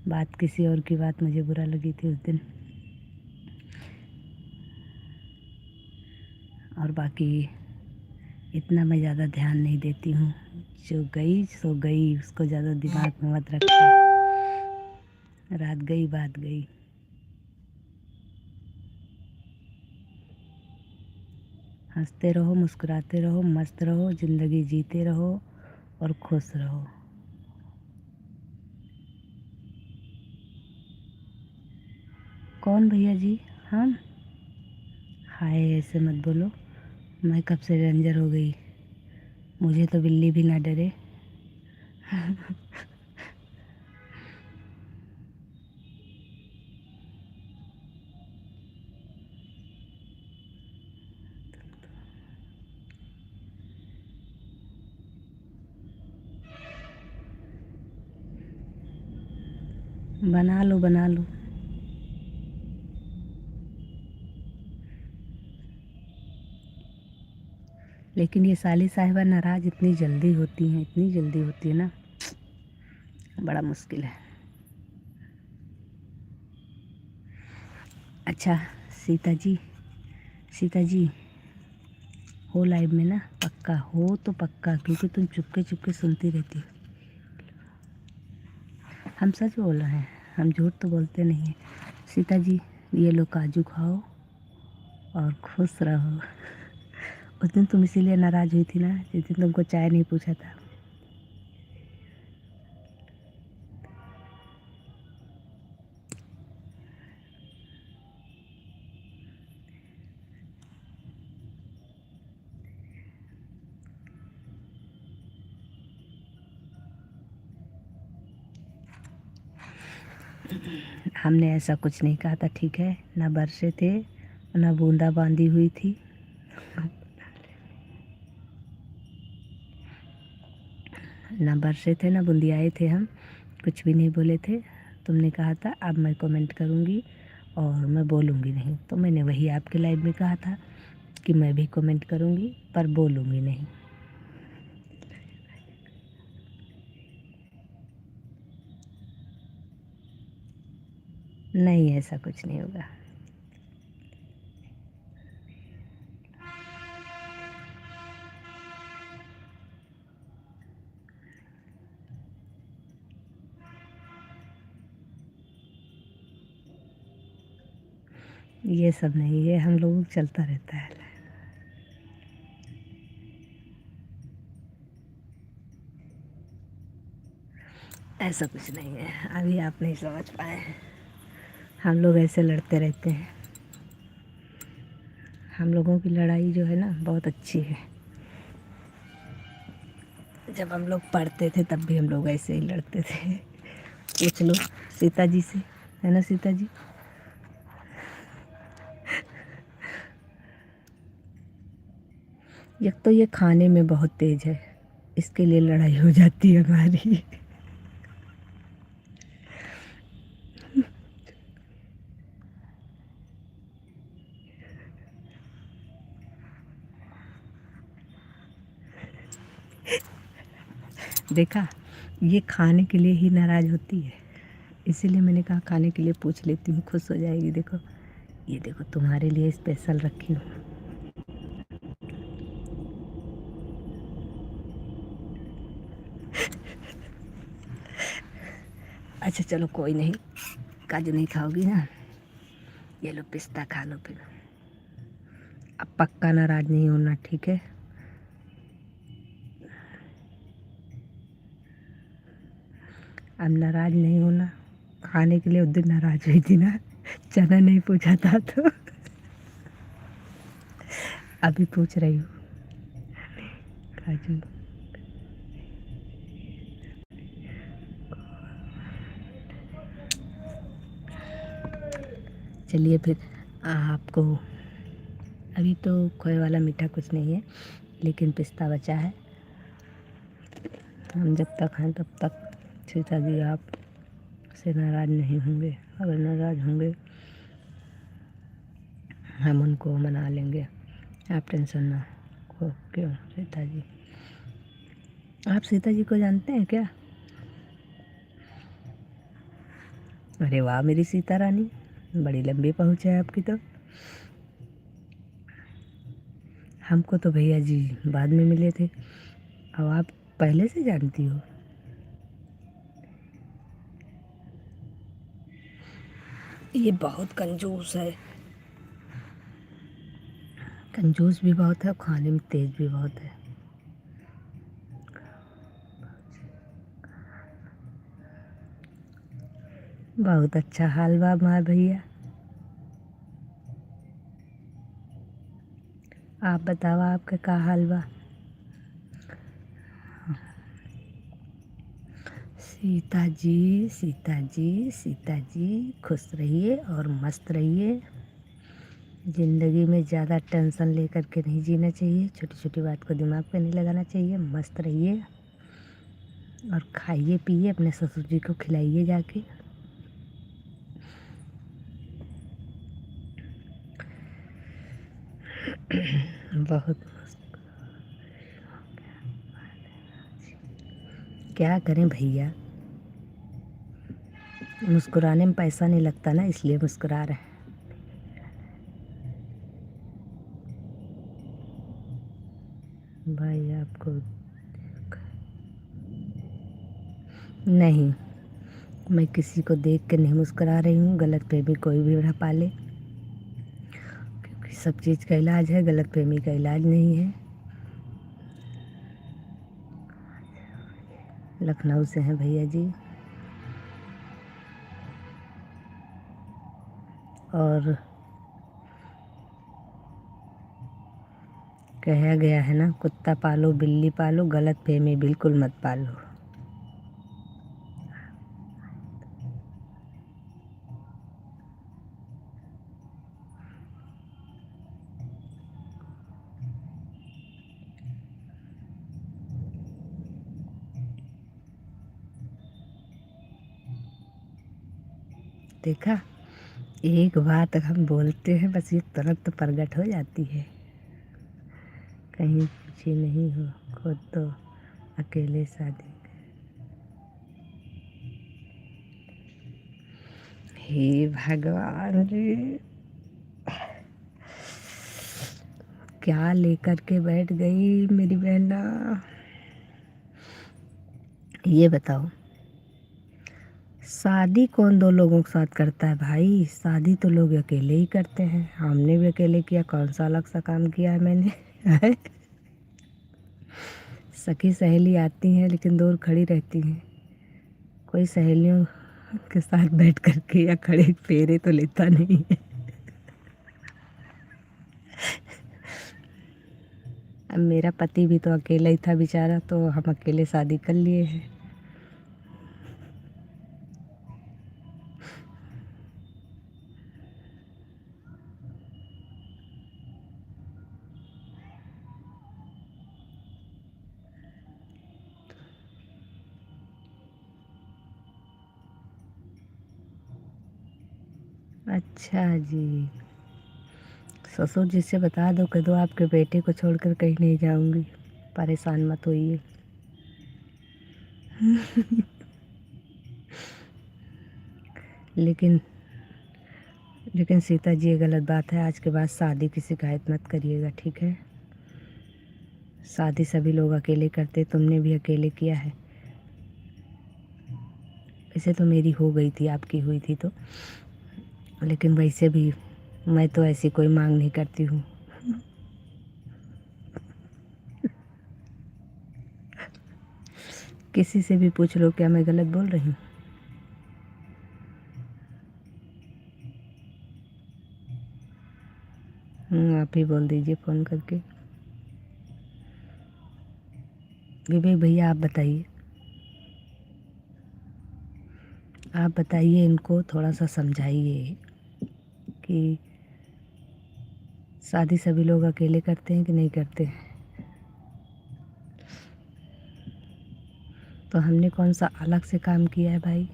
बात किसी और की बात मुझे बुरा लगी थी उस दिन। और बाकी इतना मैं ज़्यादा ध्यान नहीं देती हूँ। जो गई सो गई, उसको ज़्यादा दिमाग में मत रखो। रात गई बात गई। हंसते रहो, मुस्कुराते रहो, मस्त रहो, ज़िंदगी जीते रहो और खुश रहो। कौन भैया जी? हम? हाय ऐसे मत बोलो, मैं कब से रेंजर हो गई, मुझे तो बिल्ली भी ना डरे। बना लो बना लो। लेकिन ये साली साहिबा नाराज़ इतनी जल्दी होती हैं, इतनी जल्दी होती है ना, बड़ा मुश्किल है। अच्छा सीता जी, सीता जी हो लाइव में ना? पक्का हो तो पक्का, क्योंकि तुम चुपके चुपके सुनती रहती हो। हम सच बोल रहे हैं, हम झूठ तो बोलते नहीं हैं। सीता जी ये लो काजू खाओ और खुश रहो। उस दिन तुम इसीलिए नाराज़ हुई थी ना, जिस दिन तुमको चाय नहीं पूछा था। हमने ऐसा कुछ नहीं कहा था, ठीक है? ना बरसे थे ना बूंदा बांदी हुई थी। ना बरसे थे ना बूंदियाए थे, हम कुछ भी नहीं बोले थे। तुमने कहा था अब मैं कमेंट करूँगी और मैं बोलूँगी नहीं, तो मैंने वही आपके लाइव में कहा था कि मैं भी कमेंट करूँगी पर बोलूँगी नहीं। नहीं ऐसा कुछ नहीं होगा। ये सब नहीं, ये हम लोगों को चलता रहता है। ऐसा कुछ नहीं है, अभी आप नहीं समझ पाए हैं। हम लोग ऐसे लड़ते रहते हैं। हम लोगों की लड़ाई जो है ना बहुत अच्छी है। जब हम लोग पढ़ते थे तब भी हम लोग ऐसे ही लड़ते थे। पूछ लो सीता जी से, है ना सीता जी? एक तो ये खाने में बहुत तेज है, इसके लिए लड़ाई हो जाती है हमारी। देखा, ये खाने के लिए ही नाराज़ होती है, इसीलिए मैंने कहा खाने के लिए पूछ लेती हूँ, खुश हो जाएगी। देखो ये देखो तुम्हारे लिए स्पेशल रखी हूँ। अच्छा चलो कोई नहीं, काजू नहीं खाओगी ना, ये लो पिस्ता खा लो फिर। अब पक्का नाराज़ नहीं होना, ठीक है? अब नाराज़ नहीं होना। खाने के लिए उस दिन नाराज़ हुई थी ना, चना नहीं पूछा था तो अभी पूछ रही हूँ काजू। चलिए फिर आपको अभी तो खोए वाला मीठा कुछ नहीं है, लेकिन पिस्ता बचा है। हम जब तक हैं तब तक सीता जी आप से नाराज़ नहीं होंगे। अगर नाराज़ होंगे हम उनको मना लेंगे, आप टेंशन ना हो। क्यों सीता जी? आप सीता जी को जानते हैं क्या? अरे वाह मेरी सीता रानी, बड़ी लंबी पहुँच है आपकी तो। हमको तो भैया जी बाद में मिले थे, अब आप पहले से जानती हो। ये बहुत कंजूस है, कंजूस भी बहुत है और खाने में तेज भी बहुत है। बहुत अच्छा हाल बा माँ भैया। आप बताओ आपका का हाल बा। सीता जी, सीता जी, सीता जी, खुश रहिए और मस्त रहिए। ज़िंदगी में ज़्यादा टेंशन लेकर के नहीं जीना चाहिए, छोटी छोटी बात को दिमाग पे नहीं लगाना चाहिए। मस्त रहिए और खाइए पिए, अपने ससुर जी को खिलाइए जाके। बहुत क्या करें भैया, मुस्कुराने में पैसा नहीं लगता ना, इसलिए मुस्कुरा रहे हैं। भाई आपको नहीं, मैं किसी को देख के नहीं मुस्कुरा रही हूँ। गलतफहमी कोई भी ना पाले, क्योंकि सब चीज़ का इलाज है, गलतफहमी का इलाज नहीं है। लखनऊ से हैं भैया जी। और कहा गया है ना, कुत्ता पालो बिल्ली पालो, गलतफहमी बिल्कुल मत पालो। देखा, एक बात हम बोलते हैं बस ये तुरंत प्रकट हो जाती है। कहीं पूछे नहीं हो, खुद तो अकेले शादी। हे भगवान जी, क्या लेकर के बैठ गई मेरी बहना। ये बताओ, शादी कौन दो लोगों के साथ करता है भाई? शादी तो लोग अकेले ही करते हैं। हमने भी अकेले किया, कौन सा अलग सा काम किया है मैंने। सखी सहेली आती हैं लेकिन दूर खड़ी रहती हैं। कोई सहेलियों के साथ बैठ कर के या खड़े फेरे तो लेता नहीं है। अब मेरा पति भी तो अकेला ही था बेचारा, तो हम अकेले शादी कर लिए हैं। अच्छा जी, ससुर जी से बता दो, कह दो आपके बेटे को छोड़कर कहीं नहीं जाऊंगी, परेशान मत होइए। लेकिन लेकिन सीता जी, ये गलत बात है। आज के बाद शादी की शिकायत मत करिएगा, ठीक है? शादी सभी लोग अकेले करते, तुमने भी अकेले किया है। वैसे तो मेरी हो गई थी, आपकी हुई थी तो, लेकिन वैसे भी मैं तो ऐसी कोई मांग नहीं करती हूँ। किसी से भी पूछ लो, क्या मैं गलत बोल रही हूँ? आप ही बोल दीजिए फ़ोन करके। विवेक भैया आप बताइए, आप बताइए इनको, थोड़ा सा समझाइए कि शादी सभी लोग अकेले करते हैं कि नहीं करते हैं। तो हमने कौन सा अलग से काम किया है भाई?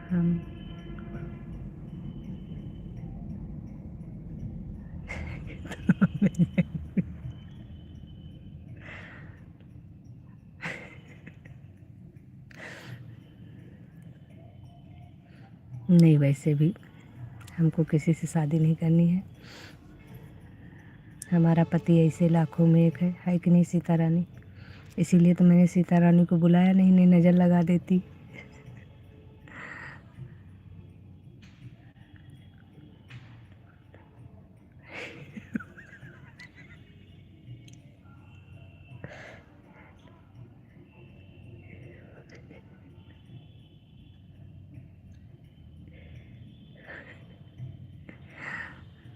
हम नहीं, वैसे भी हमको किसी से शादी नहीं करनी है। हमारा पति ऐसे लाखों में एक है कि नहीं सीता रानी। इसीलिए तो मैंने सीता रानी को बुलाया नहीं, नहीं नज़र लगा देती।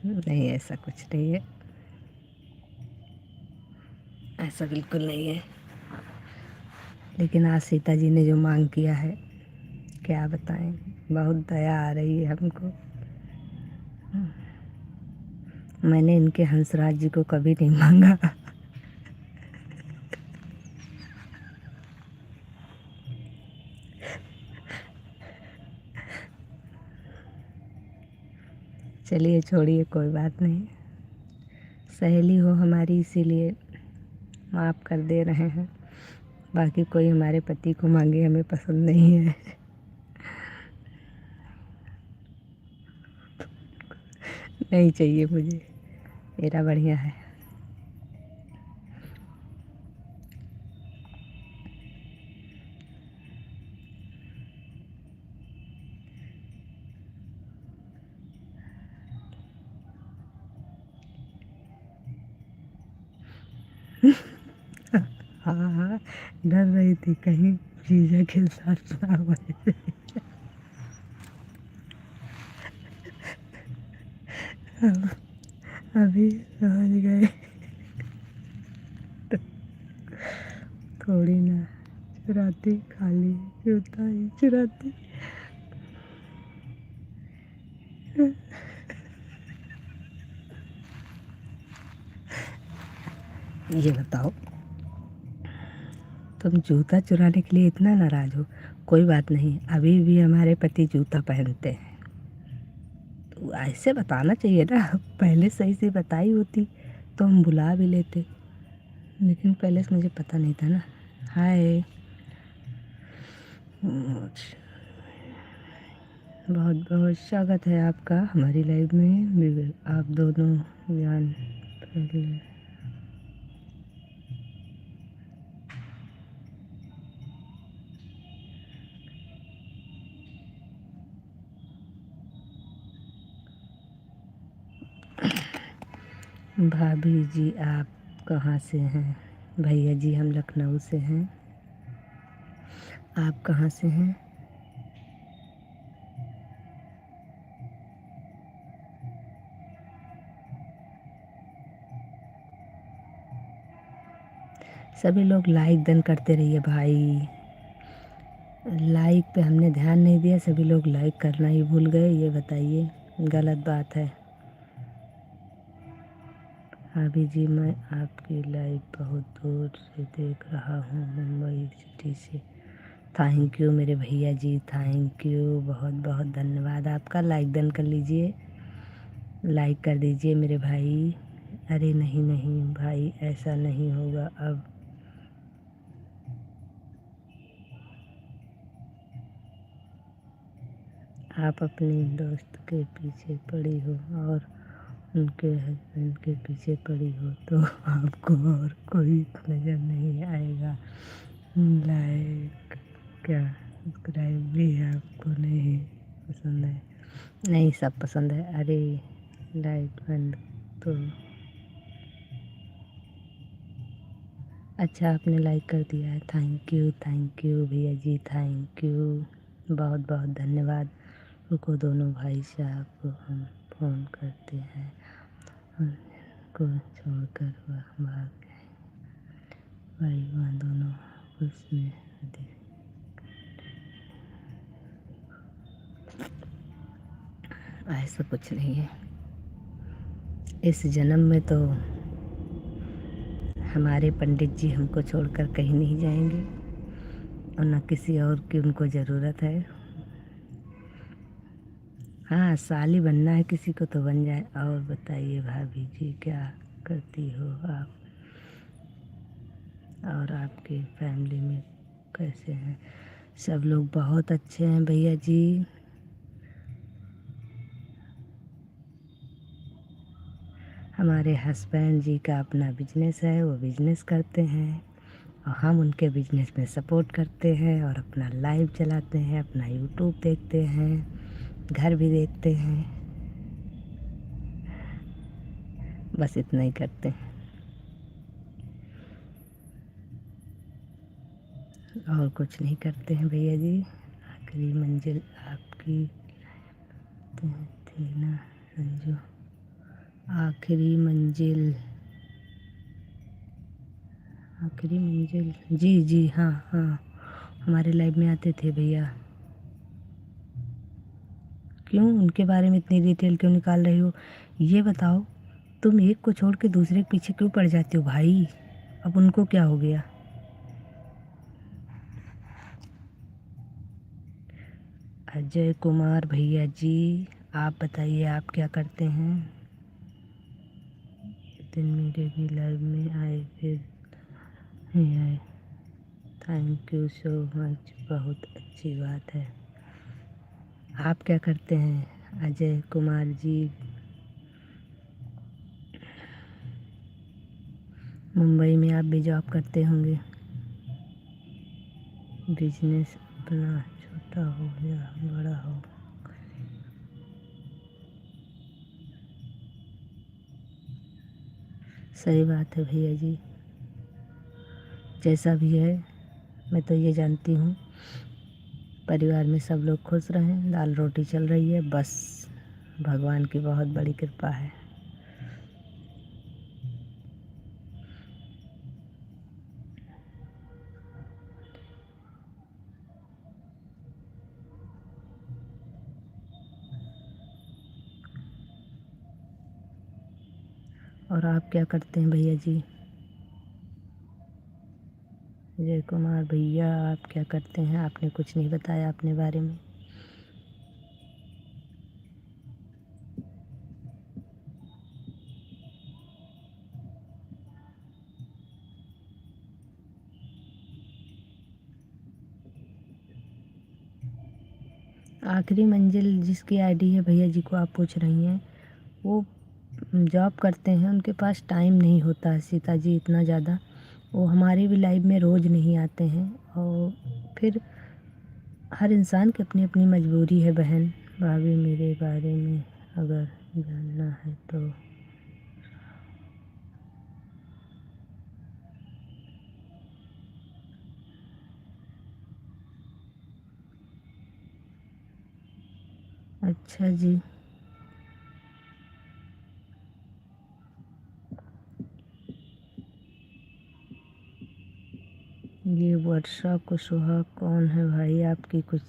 नहीं, ऐसा कुछ नहीं है, ऐसा बिल्कुल नहीं है। लेकिन आज सीता जी ने जो मांग किया है, क्या बताएं, बहुत दया आ रही है हमको। मैंने इनके हंसराज जी को कभी नहीं मांगा। चलिए छोड़िए, कोई बात नहीं। सहेली हो हमारी, इसीलिए माफ़ कर दे रहे हैं। बाकी कोई हमारे पति को मांगे हमें पसंद नहीं है। नहीं चाहिए मुझे, मेरा बढ़िया है। हाँ हाँ, डर रही थी कहीं जीजा के साथ ना हो। अभी समझ गए। थोड़ी ना चुराती, खाली जूता ही चुराती। ये बताओ, तुम जूता चुराने के लिए इतना नाराज़ हो? कोई बात नहीं, अभी भी हमारे पति जूता पहनते हैं। तो ऐसे बताना चाहिए ना, पहले सही से बताई होती तो हम बुला भी लेते। लेकिन पहले से मुझे पता नहीं था ना। हाय। बहुत बहुत स्वागत है आपका हमारी लाइफ में। आप दोनों जान पहले। भाभी जी आप कहाँ से हैं? भैया जी हम लखनऊ से हैं। आप कहाँ से हैं? सभी लोग लाइक डन करते रहिए भाई। लाइक पे हमने ध्यान नहीं दिया, सभी लोग लाइक करना ही भूल गए। ये बताइए, गलत बात है। भाभी जी मैं आपकी लाइव बहुत दूर से देख रहा हूँ, मुंबई सिटी से। थैंक यू मेरे भैया जी, थैंक यू, बहुत बहुत धन्यवाद आपका। लाइक डन कर लीजिए, लाइक कर दीजिए मेरे भाई। अरे नहीं नहीं भाई, ऐसा नहीं होगा अब। आप अपनी दोस्त के पीछे पड़ी हो और उनके हस्बैंड के पीछे पड़ी हो तो आपको और कोई नज़र नहीं आएगा। लाइक क्या सब्सक्राइब भी आपको नहीं पसंद है? नहीं, सब पसंद है। अरे लाइट बंद तो। अच्छा, आपने लाइक कर दिया है, थैंक यू भैया जी, थैंक यू, बहुत बहुत धन्यवाद। रुको, दोनों भाई साहब को हम फ़ोन करते हैं, उनको छोड़कर वह भाग गए। भाई वहाँ दोनों उसमें ऐसा कुछ नहीं है। इस जन्म में तो हमारे पंडित जी हमको छोड़कर कहीं नहीं जाएंगे और न किसी और की उनको ज़रूरत है। हाँ, साली बनना है किसी को तो बन जाए। और बताइए भाभी जी, क्या करती हो आप और आपकी फैमिली में कैसे हैं? सब लोग बहुत अच्छे हैं भैया जी। हमारे हस्बैंड जी का अपना बिजनेस है, वो बिजनेस करते हैं और हम उनके बिजनेस में सपोर्ट करते हैं और अपना लाइव चलाते हैं, अपना यूट्यूब देखते हैं, घर भी देखते हैं, बस इतना ही करते हैं और कुछ नहीं करते हैं भैया जी। आखिरी मंजिल आपकी थी ना संजू, आखिरी मंजिल, आखिरी मंजिल, जी जी हाँ हाँ, हमारे लाइव में आते थे भैया। क्यों उनके बारे में इतनी डिटेल क्यों निकाल रही हो? ये बताओ, तुम एक को छोड़ के दूसरे के पीछे क्यों पड़ जाती हो भाई? अब उनको क्या हो गया? अजय कुमार भैया जी, आप बताइए आप क्या करते हैं? दिन मेरे भी लाइव में आए, फिर नहीं आए। थैंक यू सो मच, बहुत अच्छी बात है। आप क्या करते हैं अजय कुमार जी? मुंबई में आप भी जॉब करते होंगे। बिजनेस अपना छोटा हो या बड़ा हो, सही बात है भैया जी। जैसा भी है, मैं तो ये जानती हूँ परिवार में सब लोग खुश रहें, दाल रोटी चल रही है, बस भगवान की बहुत बड़ी कृपा है। और आप क्या करते हैं भैया जी? जय कुमार भैया, आप क्या करते हैं? आपने कुछ नहीं बताया अपने बारे में। आखिरी मंजिल जिसकी आईडी है भैया जी को आप पूछ रही हैं, वो जॉब करते हैं, उनके पास टाइम नहीं होता है सीता जी इतना ज़्यादा। वो हमारे भी लाइव में रोज़ नहीं आते हैं और फिर हर इंसान की अपनी अपनी मजबूरी है बहन। भाभी मेरे बारे में अगर जानना है तो अच्छा जी। ये वर्षा कुशवाहा कौन है भाई? आपकी कुछ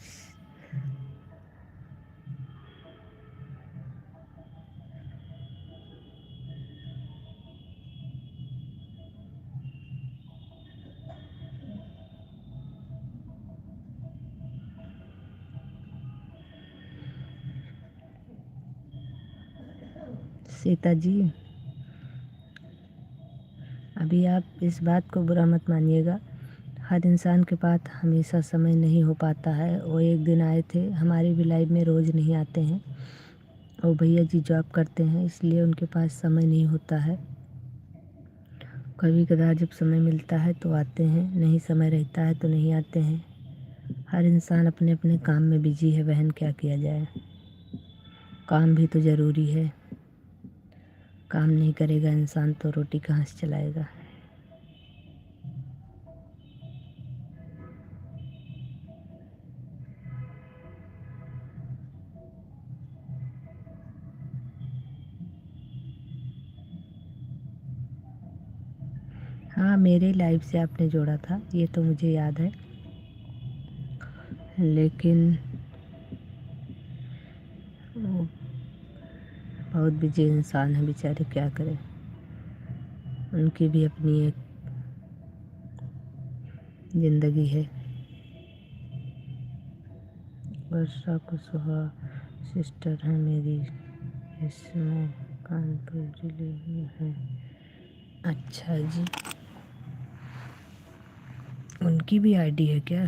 सीता जी, अभी आप इस बात को बुरा मत मानिएगा। हर इंसान के पास हमेशा समय नहीं हो पाता है। वो एक दिन आए थे, हमारी भी लाइफ में रोज़ नहीं आते हैं और भैया जी जॉब करते हैं, इसलिए उनके पास समय नहीं होता है। कभी कदार जब समय मिलता है तो आते हैं, नहीं समय रहता है तो नहीं आते हैं। हर इंसान अपने अपने काम में बिजी है बहन, क्या किया जाए? काम भी तो ज़रूरी है। काम नहीं करेगा इंसान तो रोटी कहाँ से चलाएगा? हाँ, मेरे लाइफ से आपने जोड़ा था ये तो मुझे याद है, लेकिन वो बहुत बिजी इंसान है बेचारे, क्या करें? उनकी भी अपनी एक ज़िंदगी है। वर्षा कुशवाहा सिस्टर है मेरी, इसमें कानपुर जिले में है। अच्छा जी, उनकी भी आईडी है क्या?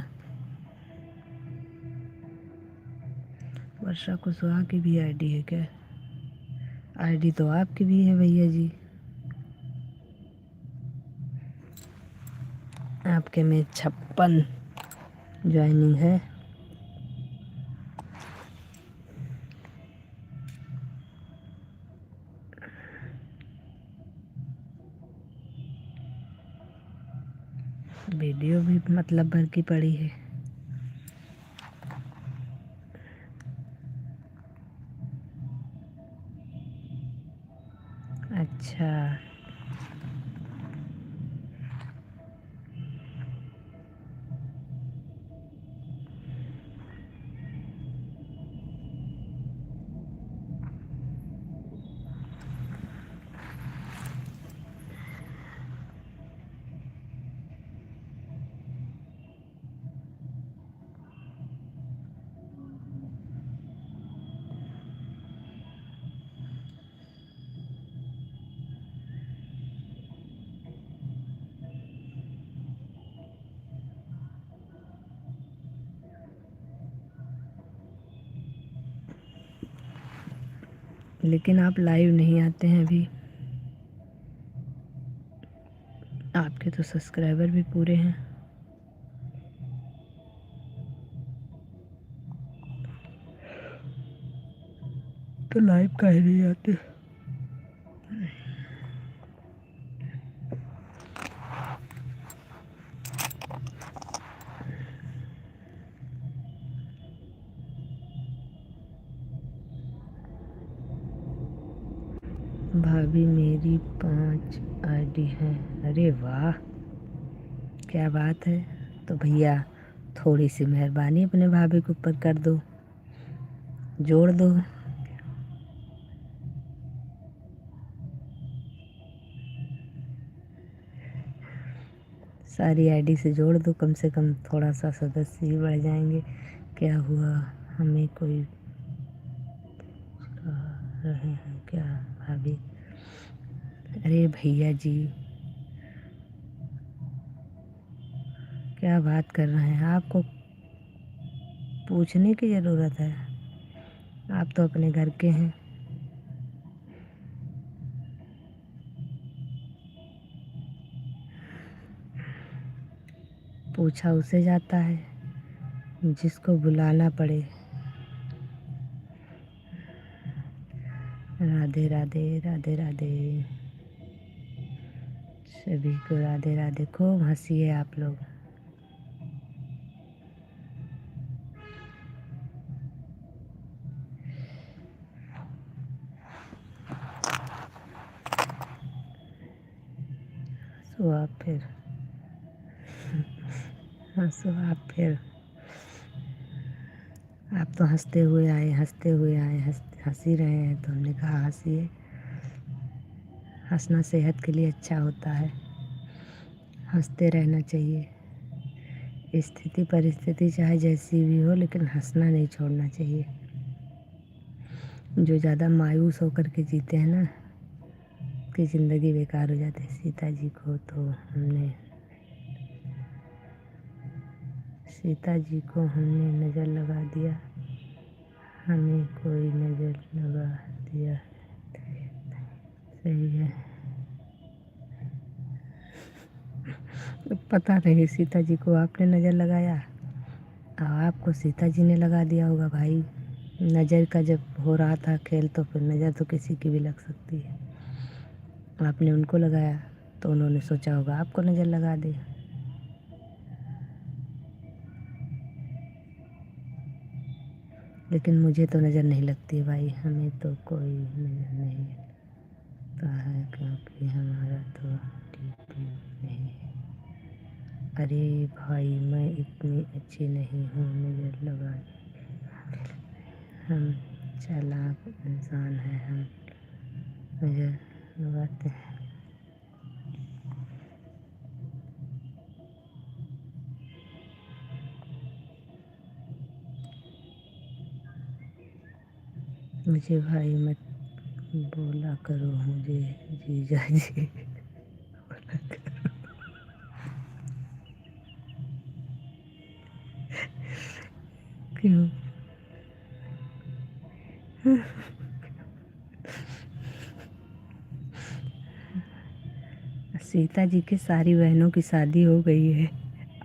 वर्षा कुशवाहा की भी आईडी है क्या? आईडी तो आपकी भी है भैया जी, आपके में 56 ज्वाइनिंग है। वीडियो भी मतलब भर की पड़ी है। अच्छा, लेकिन आप लाइव नहीं आते हैं अभी। आपके तो सब्सक्राइबर भी पूरे हैं, तो लाइव काहे नहीं आते। भाभी मेरी 5 आईडी हैं। अरे वाह, क्या बात है। तो भैया थोड़ी सी मेहरबानी अपने भाभी के ऊपर कर दो, जोड़ दो। सारी आईडी से जोड़ दो, कम से कम थोड़ा सा सदस्य ही बढ़ जाएंगे। क्या हुआ, हमें कोई रहे हैं क्या भाभी? अरे भैया जी, क्या बात कर रहे हैं, आपको पूछने की ज़रूरत है, आप तो अपने घर के हैं। पूछा उसे जाता है जिसको बुलाना पड़े। राधे राधे, राधे राधे, सभी को राधे राधे। खूब हंसिए आप लोग। सो आप फिर हंसो आप फिर। आप तो हंसते हुए आए, हंसते हुए आए, हंस ही रहे हैं, तो हमने कहा हंसिए। हंसना सेहत के लिए अच्छा होता है, हंसते रहना चाहिए। स्थिति परिस्थिति चाहे जैसी भी हो, लेकिन हंसना नहीं छोड़ना चाहिए। जो ज़्यादा मायूस होकर के जीते हैं ना, कि ज़िंदगी बेकार हो जाती है। सीता जी को हमने नज़र लगा दिया, हमें कोई नज़र लगा दिया। सही है। पता नहीं सीता जी को आपने नज़र लगाया, आपको सीता जी ने लगा दिया होगा भाई। नज़र का जब हो रहा था खेल, तो फिर नज़र तो किसी की भी लग सकती है। आपने उनको लगाया तो उन्होंने सोचा होगा आपको नज़र लगा दे। लेकिन मुझे तो नज़र नहीं लगती है भाई, हमें तो कोई नज़र नहीं लगता है, क्योंकि हमारा तो डीपी नहीं है। अरे भाई, मैं इतनी अच्छी नहीं हूँ नज़र लगा। हम चालाक इंसान हैं, हम नज़र लगाते हैं। मुझे भाई मत बोला करो, मुझे जीजा जी बोला करो। क्यों? सीता जी की सारी बहनों की शादी हो गई है।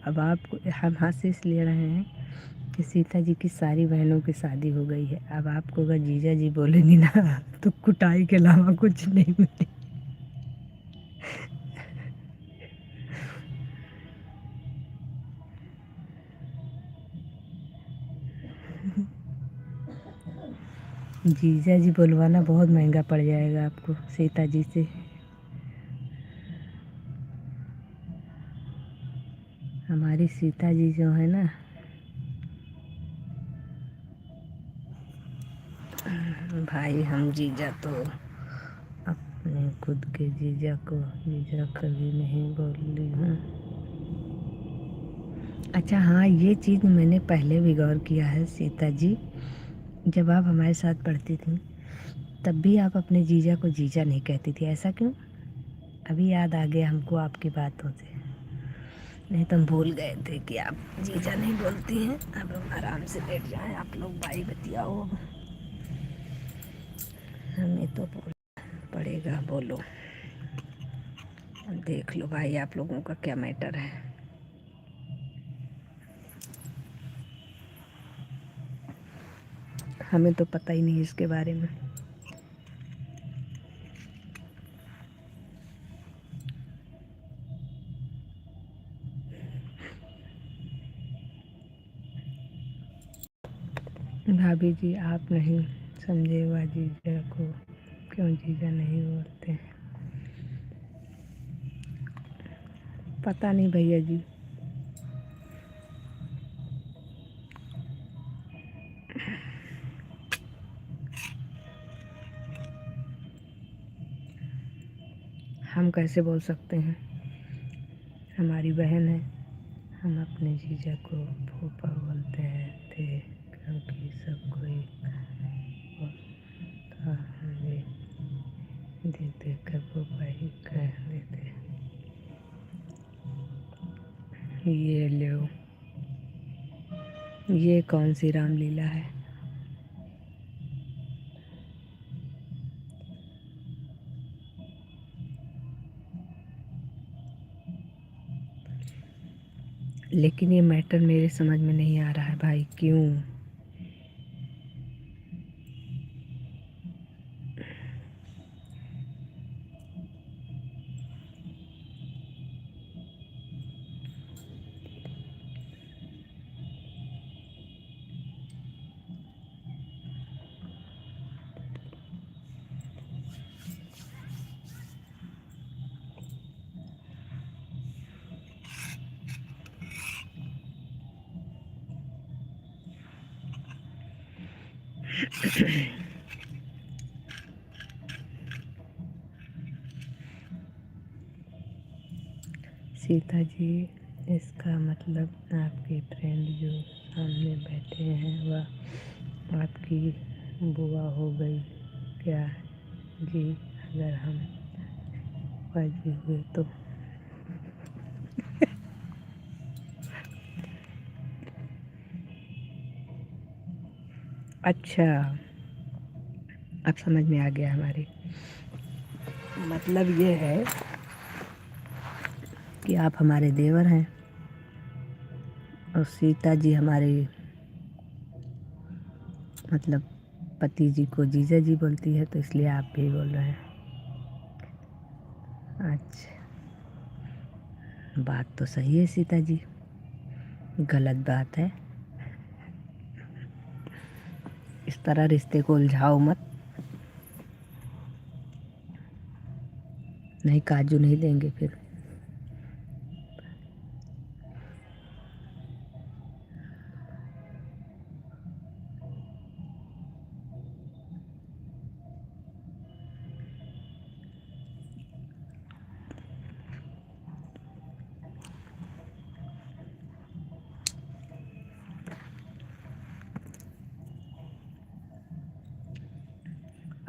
अब आप हम हंस इसलिए रहे हैं कि सीता जी की सारी बहनों की शादी हो गई है। अब आपको अगर जीजा जी बोलेंगी ना तो कुटाई के अलावा कुछ नहीं मिले। जीजा जी बुलवाना बहुत महंगा पड़ जाएगा आपको सीता जी से। हमारी सीता जी जो है ना, भाई हम जीजा तो अपने खुद के जीजा को जीजा कभी नहीं बोली हूँ। अच्छा हाँ, ये चीज़ मैंने पहले भी गौर किया है सीता जी, जब आप हमारे साथ पढ़ती थी तब भी आप अपने जीजा को जीजा नहीं कहती थी, ऐसा क्यों? अभी याद आ गया हमको आपकी बातों से, नहीं तो हम भूल गए थे कि आप जीजा नहीं बोलती हैं। अब हम आराम से बैठ जाएं, आप लोग भाई बतियाओ, हमें तो पड़ेगा। बोलो, देख लो भाई आप लोगों का क्या मैटर है। हमें तो पता ही नहीं इसके बारे में। भाभी जी आप नहीं समझे हुआ जीजा को क्यों जीजा नहीं बोलते हैं? पता नहीं भैया जी। हम कैसे बोल सकते हैं, हमारी बहन है। हम अपने जीजा को फूफा बोलते हैं थे क्योंकि सब कोई बोलता हमें देख देख कर फूफा ही कह देते। ये लो, ये कौन सी रामलीला है? लेकिन ये मैटर मेरे समझ में नहीं आ रहा है भाई, क्यों? सीता जी, इसका मतलब आपके फ्रेंड जो सामने बैठे हैं वह आपकी बुआ हो गई क्या जी? अगर हम फर्जी हुए तो? अच्छा, अब समझ में आ गया। हमारे मतलब ये है कि आप हमारे देवर हैं और सीता जी हमारे मतलब पति जी को जीजा जी बोलती है, तो इसलिए आप भी बोल रहे हैं। अच्छा, बात तो सही है सीता जी, गलत बात है। इस तरह रिश्ते को उलझाओ मत, नहीं काजू नहीं देंगे फिर।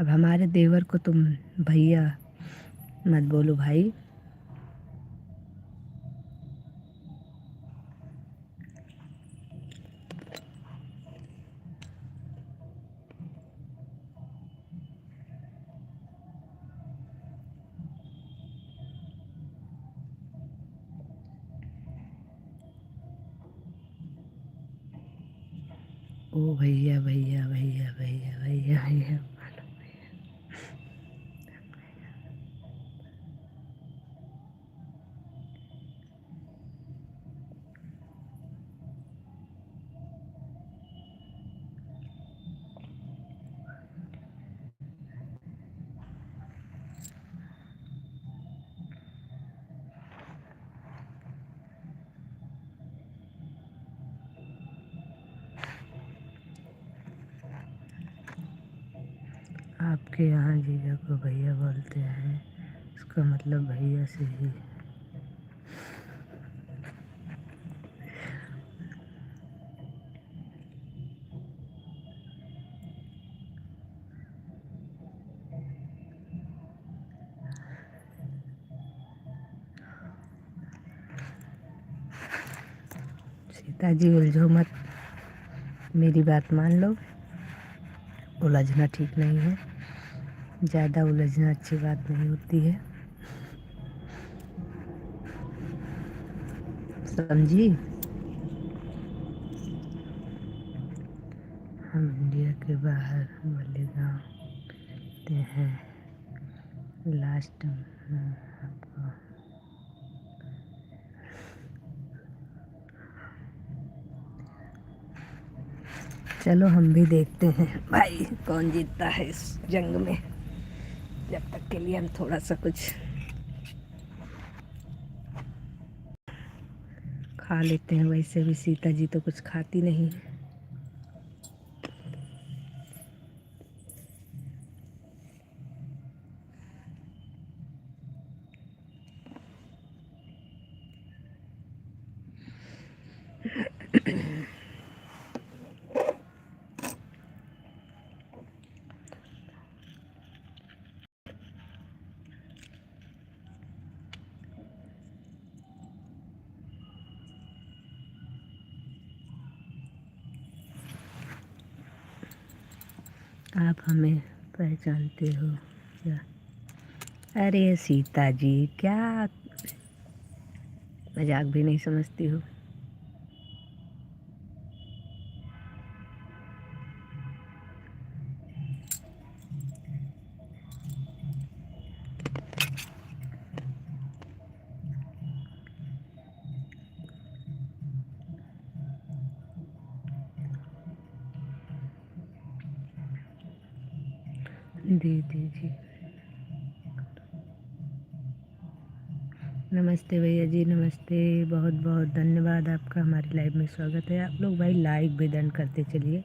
अब हमारे देवर को तुम भैया मत बोलो भाई। ओ भैया भैया भैया भैया भैया भैया। आपके यहाँ जीजा को भैया बोलते हैं, इसका मतलब भैया से ही। सीता जी उलझो मत, मेरी बात मान लो। उलझना ठीक नहीं है, ज़्यादा उलझना अच्छी बात नहीं होती है, समझी। हम इंडिया के बाहर वाले गाँव ते हैं। लास्ट में आपको चलो हम भी देखते हैं भाई कौन जीतता है इस जंग में। जब तक के लिए हम थोड़ा सा कुछ खा लेते हैं। वैसे भी सीता जी तो कुछ खाती नहीं। आप हमें पहचानते हो क्या? अरे सीता जी, क्या मजाक भी नहीं समझती हो? दीदी जी नमस्ते भैया जी, नमस्ते। बहुत बहुत धन्यवाद आपका हमारी लाइव में स्वागत है। आप लोग भाई लाइक भी डन करते चलिए।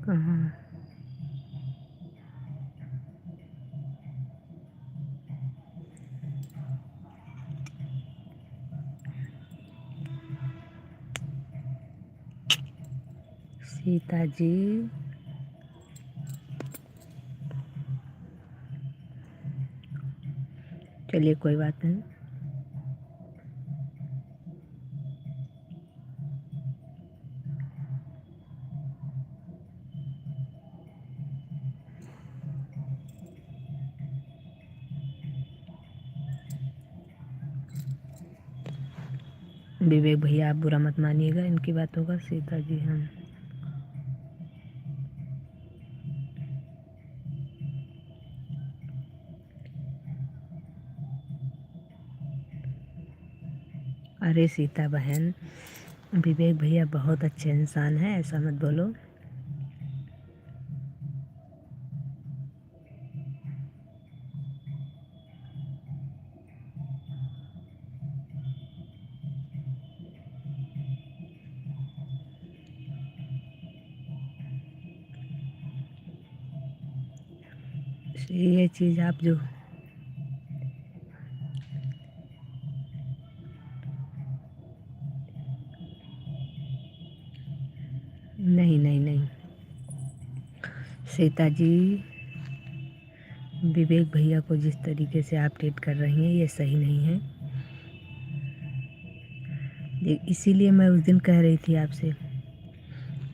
कहाँ सीता जी? चलिए कोई बात नहीं। विवेक भैया आप बुरा मत मानिएगा इनकी बातों का। सीता जी हम अरे सीता बहन, विवेक भैया बहुत अच्छे इंसान हैं, ऐसा मत बोलो। ये चीज़ आप जो नहीं नहीं नहीं सीता जी, विवेक भैया को जिस तरीके से आप ट्रीट कर रही हैं ये सही नहीं है। इसीलिए मैं उस दिन कह रही थी आपसे,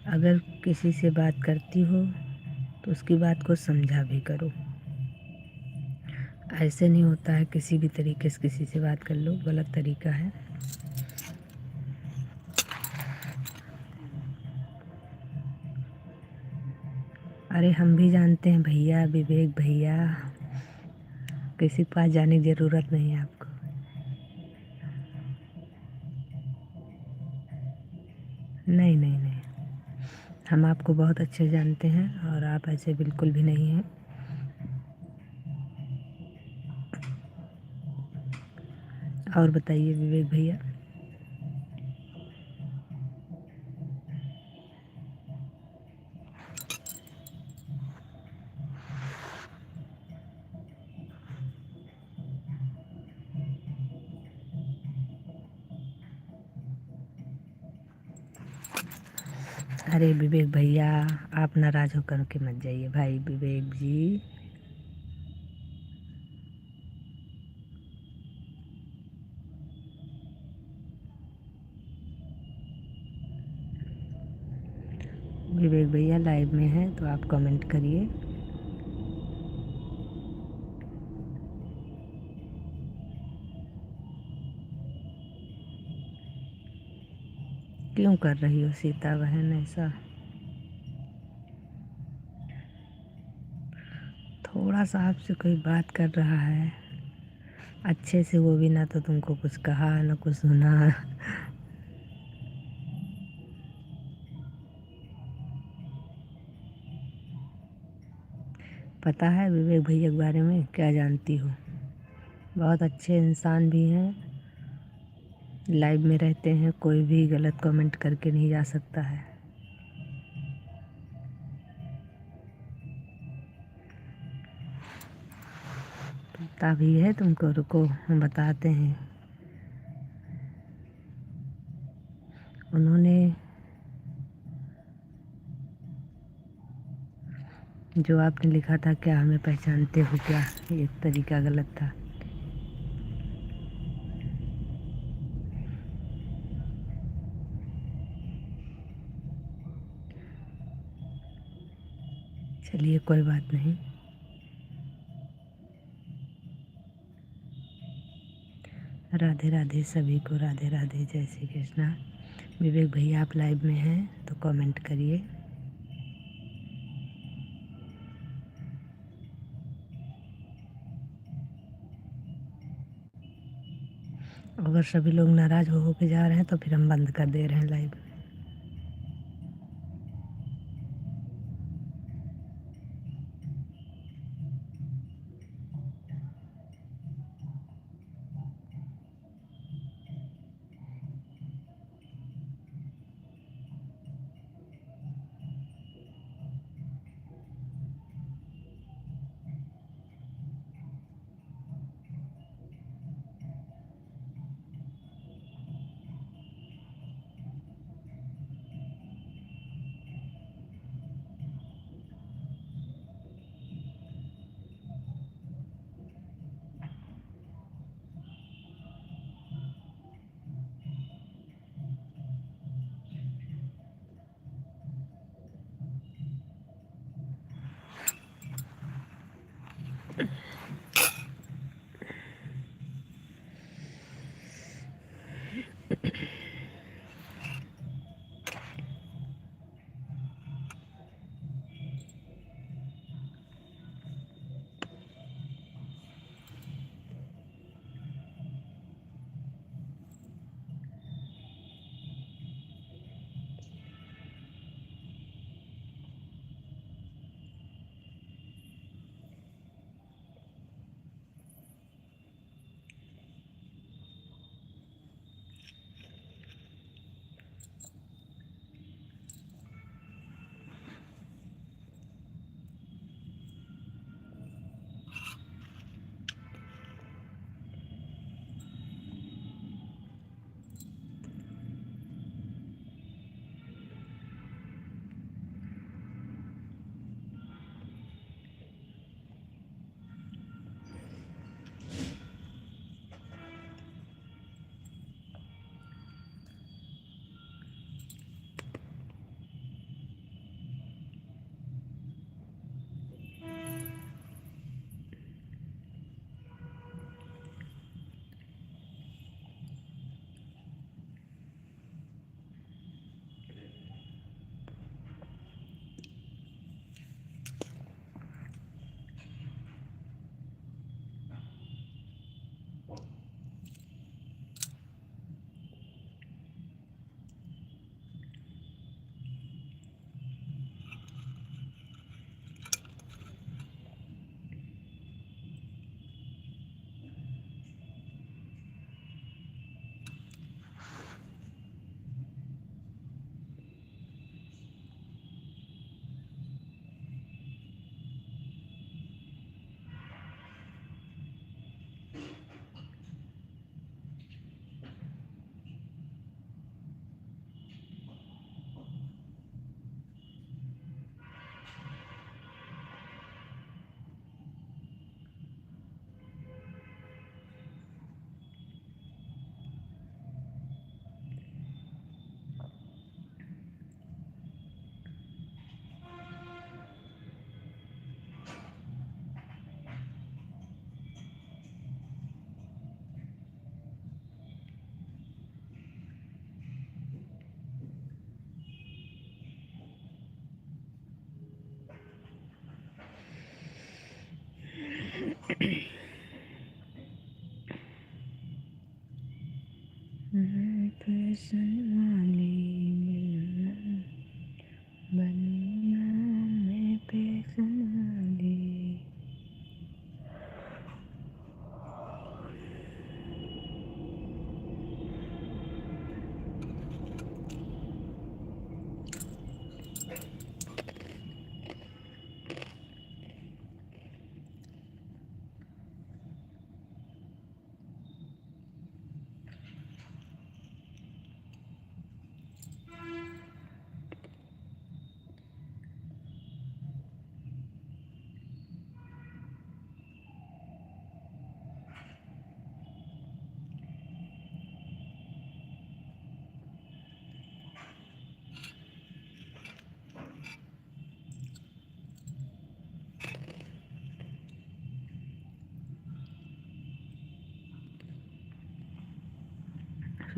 अगर किसी से बात करती हो तो उसकी बात को समझा भी करो। ऐसे नहीं होता है किसी भी तरीके से किसी से बात कर लो, गलत तरीका है। अरे हम भी जानते हैं भैया, विवेक भैया, किसी के पास जाने की ज़रूरत नहीं है आपको। नहीं नहीं नहीं, हम आपको बहुत अच्छे जानते हैं और आप ऐसे बिल्कुल भी नहीं हैं। और बताइए विवेक भैया। अरे विवेक भैया, आप नाराज़ होकर के मत जाइए भाई विवेक जी। विवेक भैया लाइव में हैं तो आप कमेंट करिए। क्यों कर रही हो सीता बहन ऐसा? थोड़ा सा आपसे कोई बात कर रहा है अच्छे से, वो भी ना तो तुमको कुछ कहा ना कुछ सुना। पता है विवेक भैया के बारे में क्या जानती हो? बहुत अच्छे इंसान भी हैं, लाइव में रहते हैं, कोई भी गलत कमेंट करके नहीं जा सकता है। पता भी है तुमको, रुको हम बताते हैं। उन्होंने जो आपने लिखा था, क्या हमें पहचानते हो क्या, ये तरीका गलत था। चलिए कोई बात नहीं। राधे राधे सभी को, राधे राधे, जय श्री कृष्णा। विवेक भैया आप लाइव में हैं तो कमेंट करिए। अगर सभी लोग नाराज़ हो के जा रहे हैं तो फिर हम बंद कर दे रहे हैं लाइव।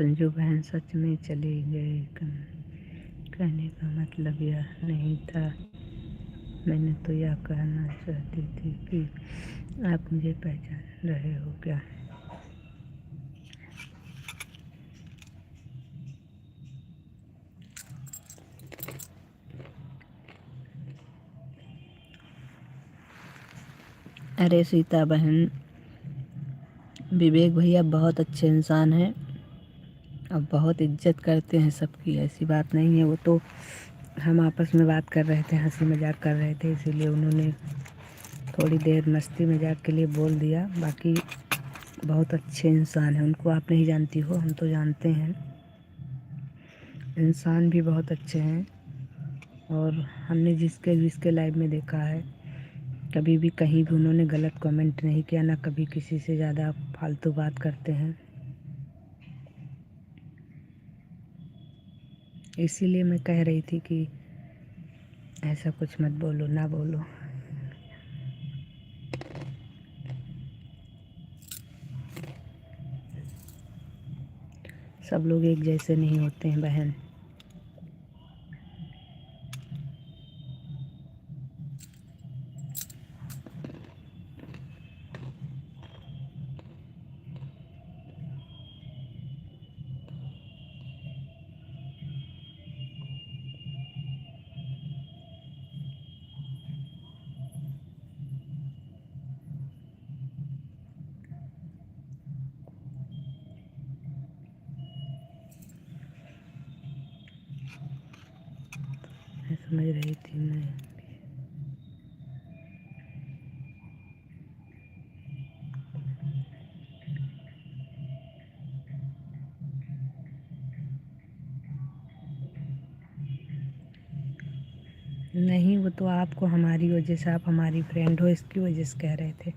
संजू बहन सच में चली गई। कहने का मतलब यह नहीं था, मैंने तो यह कहना चाहती थी कि आप मुझे पहचान रहे हो क्या? अरे सीता बहन, विवेक भैया बहुत अच्छे इंसान हैं और बहुत इज्जत करते हैं सबकी, ऐसी बात नहीं है। वो तो हम आपस में बात कर रहे थे, हंसी मजाक कर रहे थे, इसीलिए उन्होंने थोड़ी देर मस्ती मजाक के लिए बोल दिया। बाकी बहुत अच्छे इंसान हैं, उनको आप नहीं जानती हो, हम तो जानते हैं। इंसान भी बहुत अच्छे हैं और हमने जिसके लाइव में देखा है, कभी भी कहीं भी उन्होंने गलत कमेंट नहीं किया, ना कभी किसी से ज़्यादा फालतू बात करते हैं। इसीलिए मैं कह रही थी कि ऐसा कुछ मत बोलो, ना बोलो। सब लोग एक जैसे नहीं होते हैं बहन। मैं समझ रही थी मैं। नहीं, वो तो आपको हमारी वजह से, आप हमारी फ्रेंड हो इसकी वजह से कह रहे थे।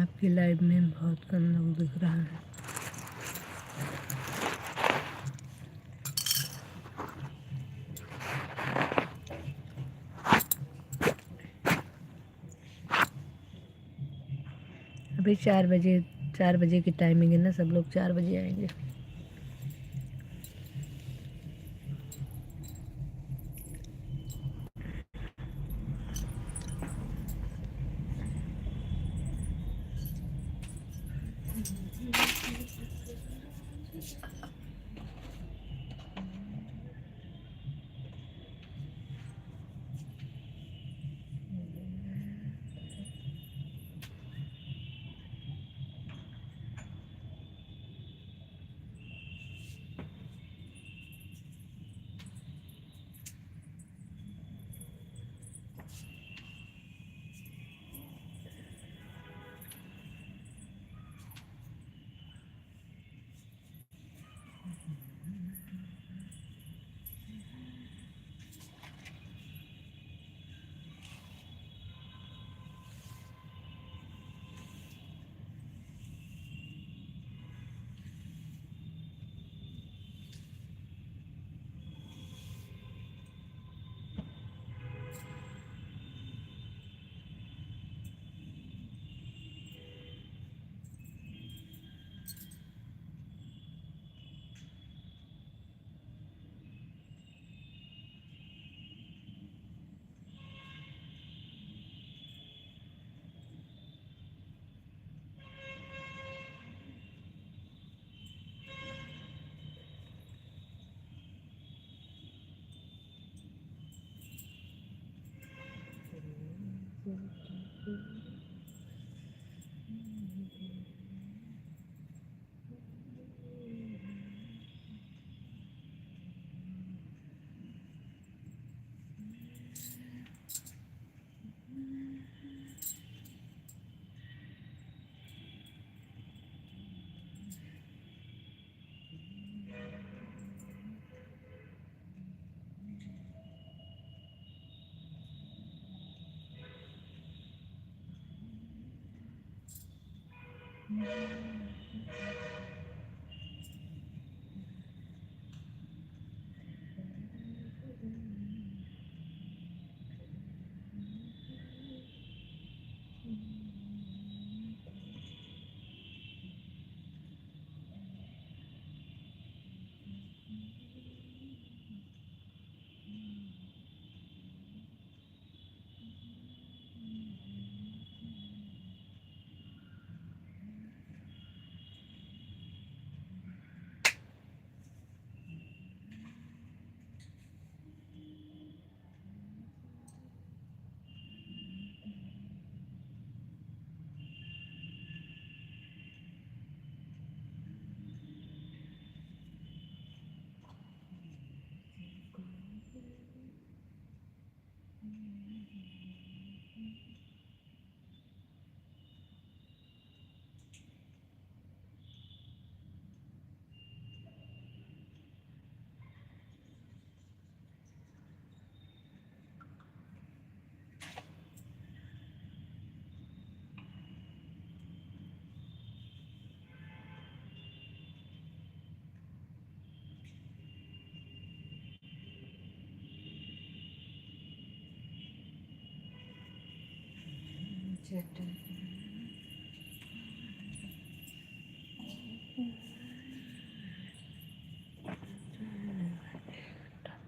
आपकी लाइव में बहुत कम लोग दिख रहा है। अभी 4 बजे की टाइमिंग है ना, सब लोग 4 बजे आएंगे।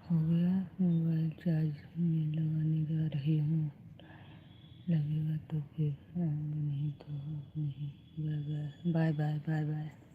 हो गया। मोबाइल चार्ज में लगाने जा रही हूँ, लगेगा तो फिर आऊँगी, नहीं तो नहीं। Bye bye bye bye bye bye.